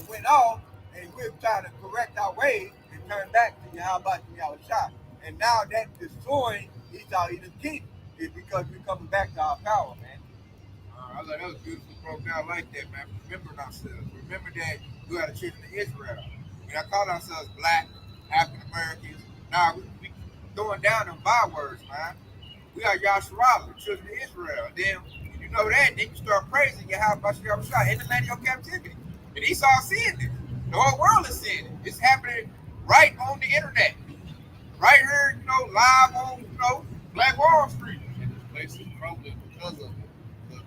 went off, and we're trying to correct our ways and turn back to Yahweh Yahweh Shah. And now that destroying Esau Edom's kingdom is because we're coming back to our power, man. I thought that was beautiful broke down like that, man. Remembering ourselves. Remember that we are the children of Israel. We not call ourselves black, African Americans. Nah, we throwing down them bywords, man. We are Yasharala, the children of Israel. And then when you know that, then you start praising Yahweh in the land of your captivity. And Esau seeing this. The whole world is seeing it. It's happening right on the internet. Right here, live on, Black Wall Street. And this place is crumbling because of it.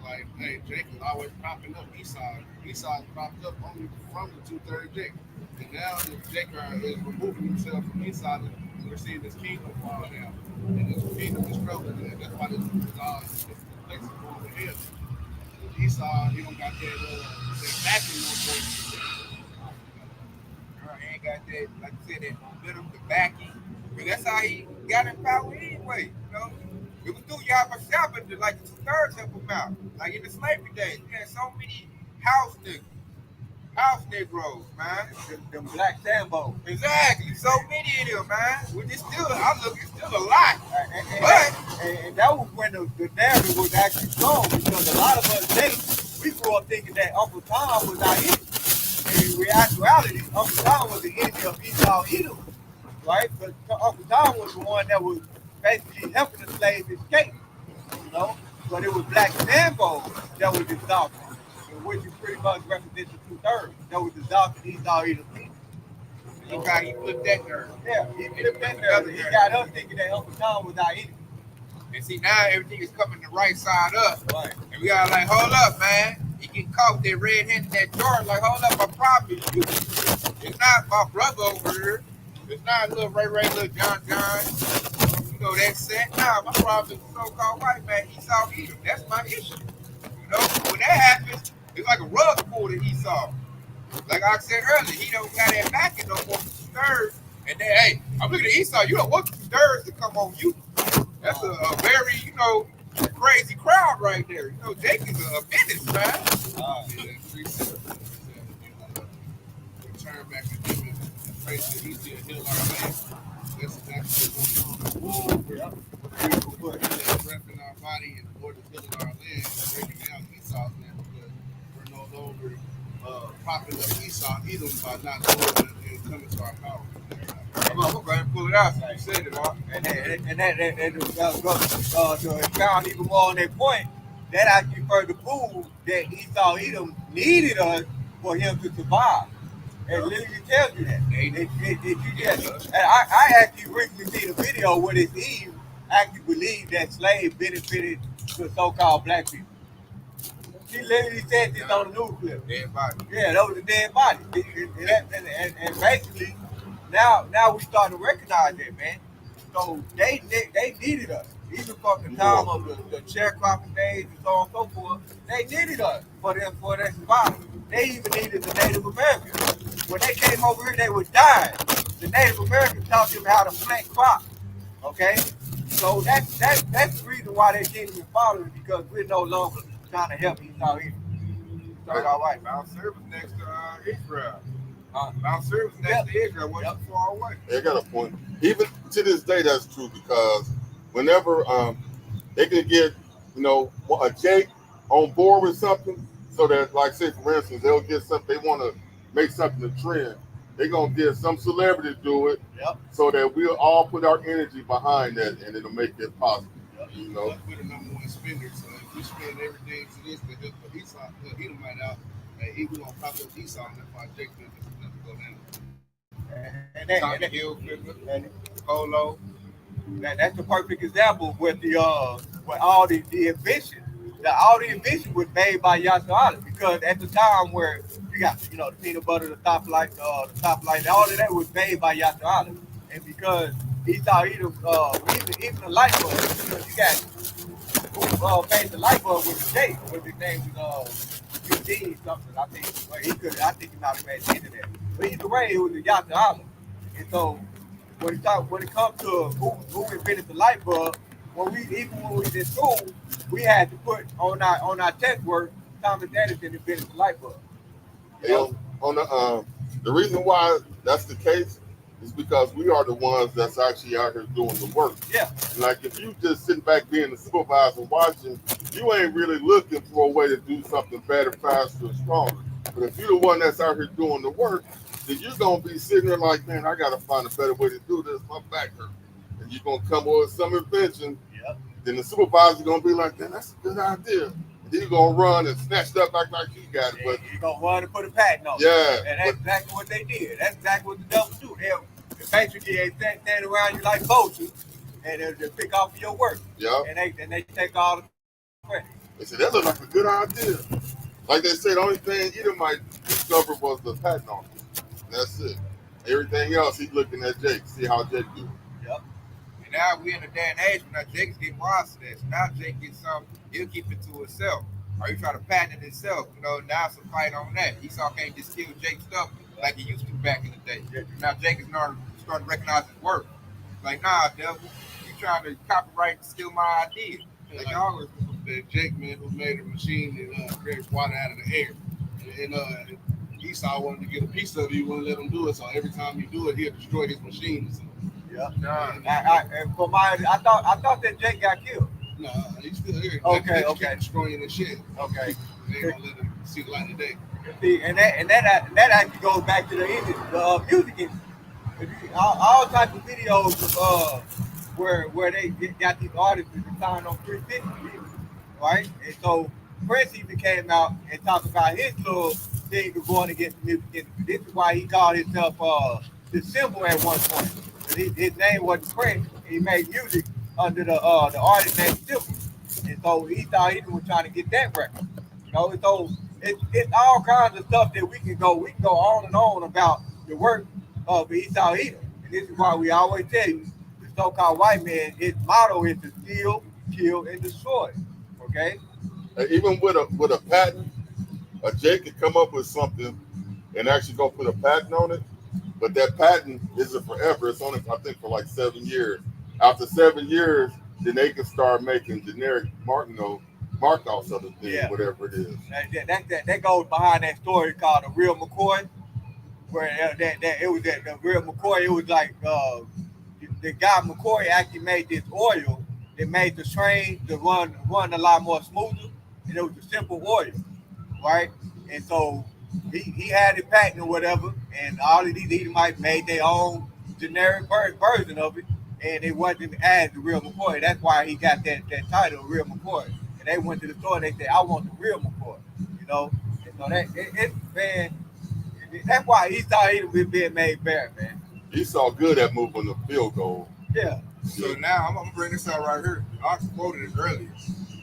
Like, hey, Jacob always propping up Esau. Esau propped up only from the 230 Jacob. And now Jacob is removing himself from Esau, we're seeing this kingdom fall down. And this kingdom is crumbling. And that's why this place is going to hell. Esau, he don't got that backing no more. He ain't got that, like you said, that momentum, the backing. But that's how he got in power anyway, It was through Yahweh Shah, but like the third help him out. Like in the slavery days, we had so many house Negroes, man. Them black Sambo. Exactly, so many of them, man. Which is still, it's still a lot. And that was when the narrative was actually strong, because a lot of us today, we grew up thinking that Uncle Tom was our enemy. And in reality, Uncle Tom was the enemy of Esau Edom, right? But Uncle Tom was the one that was basically helping the slaves escape, But it was black Sambo that was exalted, which is pretty much represents the 2/3. That was exalted Esau Edom. Look how he flipped that nerve. Yeah, he flipped that nerve. He got us thinking that Uncle Tom was our enemy. And see, now everything is coming the right side up. Right. And we gotta hold up, man. He getting caught with that red hand in that jar. Like, hold up, my problem is you. It's not my brother over here. It's not little Ray, little John. That's set. Nah, my problem is the so-called white man, Esau Edom. That's my issue. When that happens, it's like a rug pull to Esau. Like I said earlier, he don't got that backing no more from third. And then, hey, I'm looking at Esau. You don't want the thirds to come on you. That's a very, crazy crowd right there. Jake is a menace, man. Return back to him and pray that he still heal our land. That's exactly what's going on. We're breath in our body and the Lord is healing our land and breaking down Esau's land because we're no longer propping up Esau Edom by not doing it and coming to our power. Come on, we're going to pull it out. So you said it, Mark. And that to expound even more on that point, that actually further proved that Esau Edom needed us for him to survive. It literally tells you that. And I actually recently seen a video where this Eve actually believed that slaves benefited the so-called black people. She literally said this on the news clip. Dead body. Yeah, that was a dead body. And basically, now we starting to recognize that, man. So they needed us. Even from the time of the sharecropping days and so on and so forth, they needed us for their survival. They even needed the Native Americans. When they came over here, they were dying. The Native Americans taught them how to plant crops. Okay? So that's the reason why they didn't even follow it, because we're no longer trying to help Esau here. So it's all right. Mount Seir was next to Israel. Uh, Mount Seir was next to Israel. Wasn't too far away. They got a point. Even to this day, that's true, because whenever they can get, a Jake on board with something, so that, like, say for instance, they'll get something, they want to make something a trend. They're gonna get some celebrity to do it, so that we'll all put our energy behind that, and it'll make it possible. You know, we're the number one spender, so if we spend everything to this to help the Esau, the Edomite out, we're gonna pop up Esau, and that's why Jake business is gonna go down. Tommy Hilfiger, Polo. That's the perfect example with with all the invention. All the invention was made by Yasser Ali, because at the time where you got the peanut butter, the top light, all of that was made by Yasser Ali, and because Esau Edom, even the light bulb, you got who made the light bulb with the J, but his name was Eugene something. I think he might have made the internet, but either way, it was a Yasser Ali, and so. When it comes to who invented the light bulb, when we was in school, we had to put on our test work Thomas Edison invented the light bulb. On the reason why that's the case is because we are the ones that's actually out here doing the work. Yeah. Like, if you just sitting back being the supervisor watching, you ain't really looking for a way to do something better, faster, and stronger. But if you're the one that's out here doing the work, then you're gonna be sitting there like, man, I gotta find a better way to do this. My back hurt, and you're gonna come up with some invention. Yep. Then the supervisor's gonna be like, man, that's a good idea. And then you're gonna run and snatch it up like you got it. But you're gonna run and put a patent on it. Yeah. And that's exactly what they did. That's exactly what the devils do. They basically stand around you like vultures, and they'll pick off of your work. Yeah. And they take all the credit. They said that looked like a good idea. Like they said, the only thing Edomite discovered was the patent on it. That's it. Everything else, he's looking at Jake, see how Jake do. Yep. And now we're in a day and age when now Jake's getting wise to that. So now Jake gets something, he'll keep it to himself. Or he try to patent it himself. Now it's a fight on that. Esau can't just steal Jake's stuff like he used to back in the day. Now Jake is starting to recognize his work. Like, nah, devil, you trying to copyright and steal my idea. Like always. That Jake, man, who made a machine that creates water out of the air. And Esau wanted to get a piece of it, he wouldn't let him do it. So every time you do it, he'll destroy his machine. Yeah. I thought that Jake got killed. No, he's still here. Okay. Keep destroying his shit. Okay. They ain't gonna let him see the light of day. See, and that actually goes back to the music industry. All types of videos of where they got these artists to sign on 350 deals, right? And so Prince even came out and talked about his little thing of going against the music industry. This is why he called himself the symbol at one point. His name wasn't Prince. He made music under the artist named Symbol. And so he thought he was trying to get that record. So it's all kinds of stuff that we can go on and on about the work of Esau Edom. And this is why we always tell you, the so-called white man, his motto is to steal, kill, and destroy. Okay? Even with a patent, Jake could come up with something and actually go put a patent on it, but that patent isn't forever. It's only, I think, for like 7 years. After 7 years, then they can start making generic mark-offs of the thing, whatever it is. That goes behind that story called The Real McCoy, where it was that the Real McCoy, it was like the guy McCoy actually made this oil that made the train to run a lot more smoother, and it was a simple oil, right? And so he had it patent or whatever, and all of these Edomites made their own generic version of it, and it wasn't as the Real McCoy. That's why he got that title, Real McCoy. and they went to the store. And they said, "I want the real McCoy," you know. And so man, that's why Esau Edom being made bare, man. Esau good at moving the field goal. Yeah. So now I'm gonna bring this out right here. I quoted it earlier,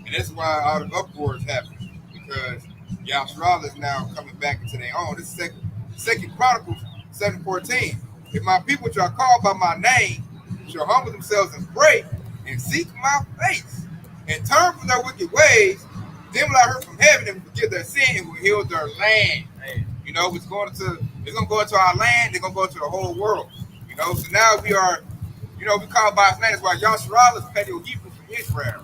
and that's why all the uproar is happening because Yashral is now coming back into their own. This is Second Chronicles 7:14. If my people which are called by my name shall humble themselves and pray and seek my face and turn from their wicked ways, then will I hear from heaven and forgive their sin and will heal their land. You know, it's gonna go into our land. They're gonna go into the whole world. You know, so now we are. You know, we call by his name. That's why Yasharal is Paleo Hebrew from Israel.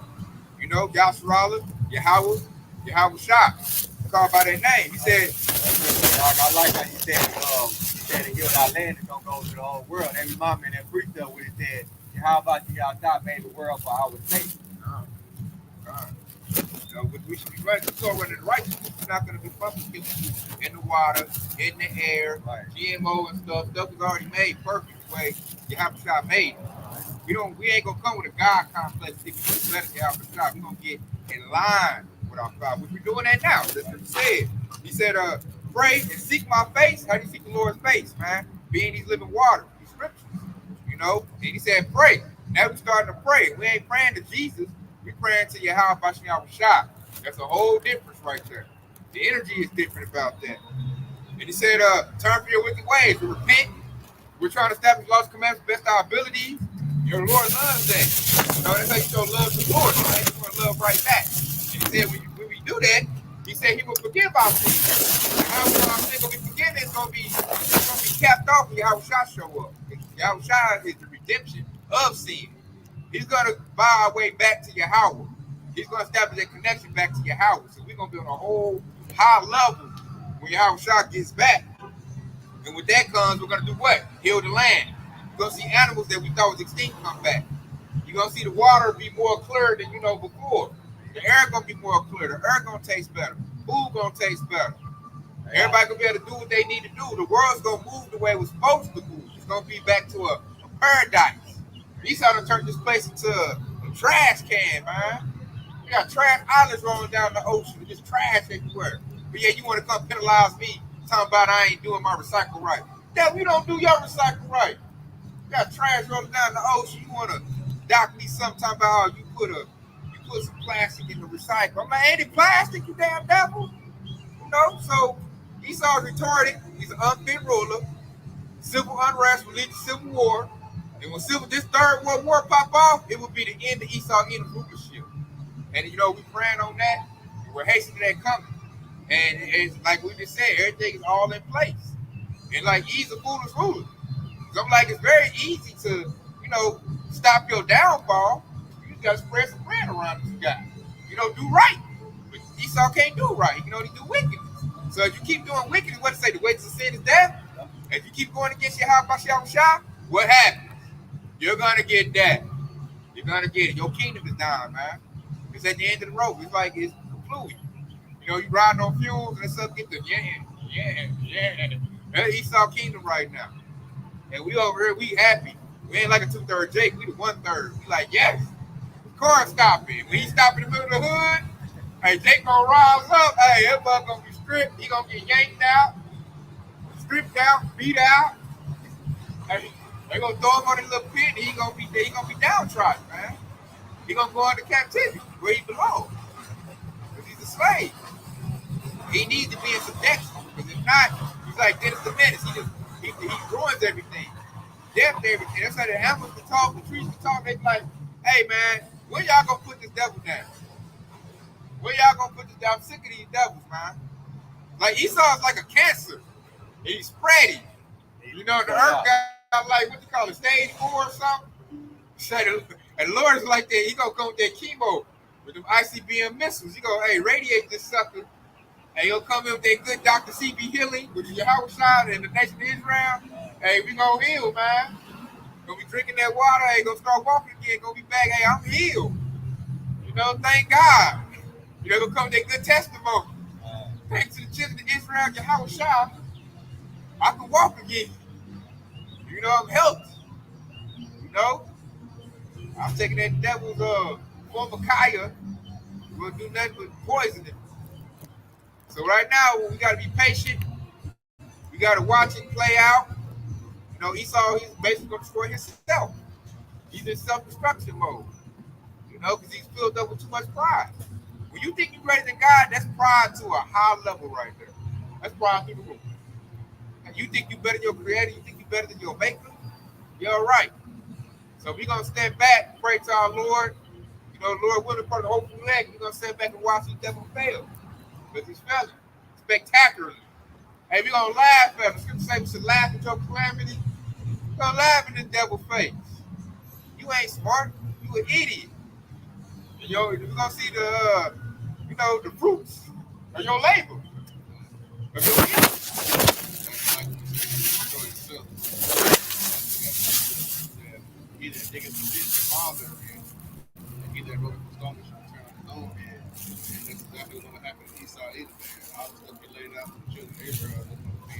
You know, Yasharal, Yahweh Shah. Called by their name. He said, I like how you said to heal our land and don't go to the whole world. That reminds me of that freestyle where he said, how about Yahweh made the world for our sake? You know, we should be running the running the righteousness. We're not going to be fucking in the water, in the air, right. GMO and stuff. Stuff is already made perfect the way Yahweh Shah made it. We ain't gonna come with a God complex if we just let us get out the shop. We're gonna get in line with our God, which we're doing that now. That's what he said. He said, pray and seek my face. How do you seek the Lord's face, man? Be in these living water, these scriptures. You know? And he said, pray. Now we're starting to pray. We ain't praying to Jesus, we're praying to Yahweh Shah. That's a whole difference right there. The energy is different about that. And he said, turn from your wicked ways, to repent. We're trying to establish laws and commandments best our abilities. Your Lord loves that. You know, that's how you show love to the Lord. That's how you want to love right back. And he said, when we do that, he said he will forgive our sins. How our sins gonna be forgiven? It's gonna be capped off when Yahweh Shah show up. Yahweh Shah is the redemption of sin. He's gonna buy our way back to Yahweh. He's gonna establish a connection back to Yahweh. So we're gonna be on a whole high level when Yahweh Shah gets back. And with that comes, we're gonna do what? Heal the land. You're gonna see animals that we thought was extinct come back. You're gonna see the water be more clear than you know before. The air gonna be more clear. The earth gonna taste better. Food gonna taste better. Everybody gonna be able to do what they need to do. The world's gonna move the way it was supposed to move. It's gonna be back to a paradise. Esau done turned this place into a trash can, man. We got trash islands rolling down the ocean. Just trash everywhere. But yeah, you want to come penalize me, talking about I ain't doing my recycle right. Yeah, we don't do your recycle right. You got trash rolling down the ocean. You want to dock me something talking about how you put some plastic in the recycle. I'm like, ain't it plastic, you damn devil? You know, so Esau's retarded. He's an unfit ruler. Civil unrest will lead to civil war. And when this third world war pop off, it will be the end of Esau Edom rulership. And you know, we praying on that. We're hastening that coming. And it's like we just said, everything is all in place. And like he's a foolish ruler. So I'm like, it's very easy to, you know, stop your downfall. You just gotta spread some bread around this guy. You know, do right. But Esau can't do right. He can only do wickedness. So if you keep doing wickedness, what to say? The wages of sin is death. If you keep going against Yahweh Shah, what happens? You're gonna get that. You're gonna get it. Your kingdom is down, man. It's at the end of the road. It's like it's fluid. You know, you riding on fuels and it's up get the yeah. That's Esau kingdom right now. And we over here, we happy. We ain't like a 2/3 Jake. We the 1/3. We like, yes. The car stopping. When he stop in the middle of the hood, hey, Jake gonna rise up. Hey, that bug gonna be stripped. He gonna get yanked out, stripped out, beat out. Hey, they gonna throw him on his little pit. And he gonna be downtrodden, man. He gonna go into captivity where he belongs. Because he's a slave. He needs to be in subjection. Because if not, he's like Dennis the Menace. He ruins everything. Death everything. That's how the animals can talk, the trees can talk. They be like, hey man, when y'all gonna put this devil down? When y'all gonna put this down? I'm sick of these devils, man. Like Esau is like a cancer. He's spreading. You know, the earth got like, what you call it, stage 4 or something? And the Lord is like that. He gonna come with that chemo with them ICBM missiles. He gonna, hey, radiate this sucker. And he'll come in with that good Dr. CB healing, which is Yahweh Shah and the nation of Israel. Hey, we gonna heal, man. Gonna be drinking that water. Hey, gonna start walking again. Gonna be back. Hey, I'm healed. You know, thank God. You know, gonna come with that good testimony. Thanks to the children of Israel, Yahweh Shah, I can walk again. You know, I'm healthy. You know, I'm taking that devil's form of Kaya We'll do nothing but poison it. So right now, we got to be patient. We got to watch it play out. You know, Esau, he's basically going to destroy himself. He's in self-destruction mode. You know, because he's filled up with too much pride. When you think you're greater than God, that's pride to a high level right there. That's pride through the roof. And you think you're better than your creator, you think you're better than your maker, you're right. So we're going to stand back, pray to our Lord. You know, Lord willing, for the hopeful leg, we're going to stand back and watch the devil fail. Because he's failing spectacularly. Hey, we're going to laugh at him. The scripture says we should laugh at your calamity. We're going to laugh in the devil's face. You ain't smart. You an idiot. And we're going to see the, you know, the fruits of your labor. Of your labor. Either they get the father and either go to the stone and turn on his own head. And that's exactly what's going to happen to Esau either, man. All the stuff he laid out for the children of Israel is going to be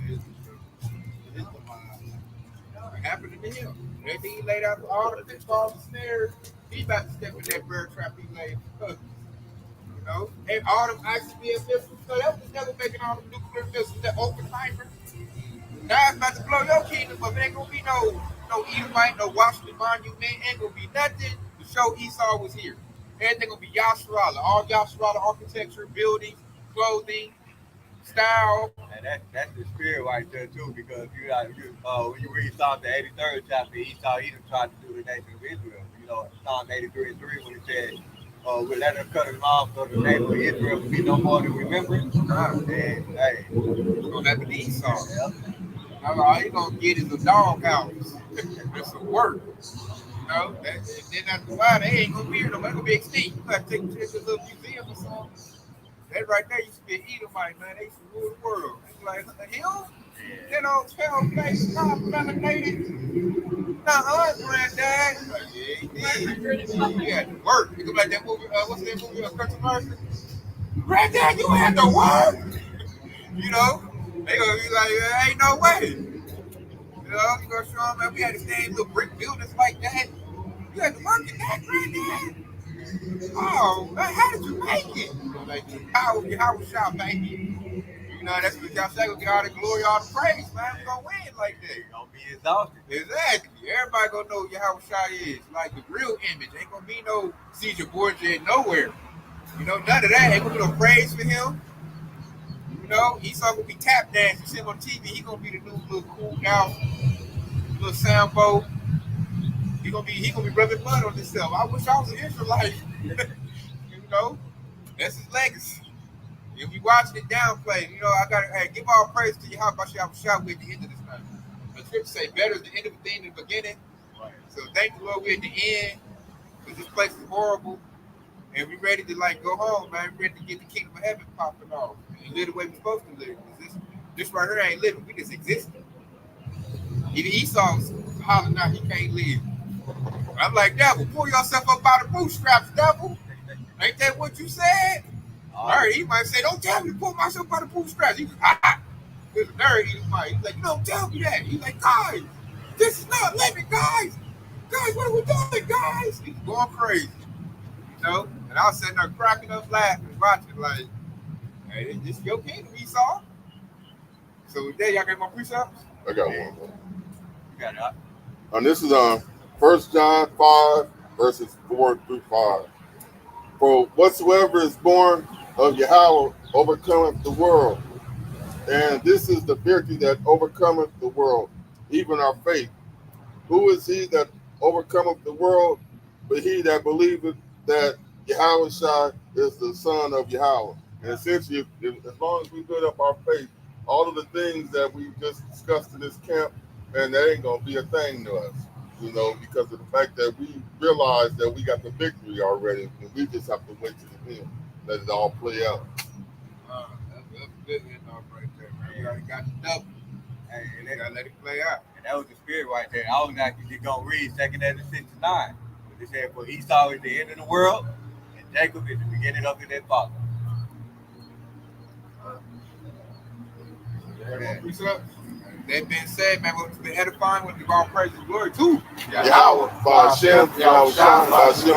his destruction. His demise. It happened to him. Everything he laid out, all the pitfalls and snares, he about to step in that bird trap he laid for us. You know? And all them ICBM missiles, so that was the devil making all them nuclear missiles, that Oppenheimer. Now it's about to blow your kingdom up. It ain't gonna be no Edomite, no Washington Monument. Ain't gonna be nothing to show Esau was here. Everything gonna be Yasharala. All Yasharala architecture, buildings, clothing, style. And that's the spirit right there too, because when you read Psalm the 83rd chapter, Esau Edom tried to do the nation of Israel. You know, Psalm 83:3 when it said, "We let us cut him off, so the name of Israel will be no more to remember." And hey, It's gonna happen to Esau. Yeah. All he gonna get is a doghouse. It's some work. You know, and then after a while, they ain't gonna be here no more. They're gonna be extinct. You gotta take them to this little museum or something. That right there used to be an Edomite, man. They used to rule the world. It's like, him? That old tail face, not melanated. Granddad. Like, yeah, he had to work. You go like that movie, what's that movie, Country Mercy? Granddad, you had to work? You know? They gonna be like, ain't no way. You know, you gonna show them, man, we had to stay in little brick buildings like that. You had to work at that, Granddad? Oh, man, how did you make it? Like, the power of your house shop, baby. You know, that's what y'all say, gonna get all the glory, all the praise, man. We gonna win like that. you're gonna be exhausted. Exactly. Everybody gonna know your house shot is. Like the real image. Ain't gonna be no Caesar Borgia nowhere. You know, none of that. Ain't gonna be no praise for him. You know, Esau gonna be tap dancing. You see him on TV, he gonna be the new little cool down little Sambo. He gonna be rubbing mud on himself. I wish I was an Israelite. You know, that's his legacy. If you watching it downplay, you know, I gotta give all praise to Yahweh Shah with the end of this night. The scripture say better is the end of the thing than the beginning. Right. So thank the Lord we're at the end. Because this place is horrible. And we ready to like go home, man. We ready to get the kingdom of heaven popping off. And live the way we're supposed to live. This right here ain't living. We just existing. Even Esau's hollering out he can't live. I'm like, devil, pull yourself up by the bootstraps, devil. Ain't that what you said? All right, he might say, don't tell me to pull myself by the bootstraps. He's there's a nerd. He's like, you don't tell me that. He's like, guys, this is not living, guys. Guys, what are we doing, guys? He's going crazy. You know? And I was sitting there cracking up laughing, watching like, hey, this is your kingdom, Esau. So with that, y'all got more precepts? I got one more. You got it. And this is 1 John 5, verses 4 through 5. For whatsoever is born of Yahweh overcometh the world. And this is the victory that overcometh the world, even our faith. Who is he that overcometh the world? But he that believeth that Yahweh Shai is the son of Yahweh. And essentially, as long as we build up our faith, all of the things that we just discussed in this camp, man, that ain't going to be a thing to us. You know, because of the fact that we realize that we got the victory already, and we just have to wait to the end, let it all play out. That's good enough right there, man. We already got the double. Hey, and they gotta let it play out. And that was the spirit right there. I was actually just gonna read 2nd Ezra 6-9. It said, for Esau is the end of the world, and Jacob is the beginning of his father. That being said, man, what's been edifying with the all praise and glory too. Yahweh, Hashem, Yahweh, Hashem,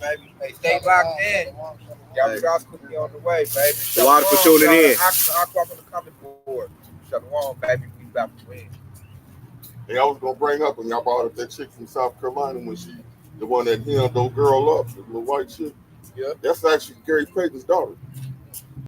baby. Hey, stay locked in. Y'all guys could be on the way, baby. Shalom for tuning in. Aqua on the coming board. Shalom, baby. We about to win. And I was gonna bring up when y'all brought up that chick from South Carolina when she, the one that hemmed old girl up, the little white chick. Yeah. That's actually Gary Payton's daughter.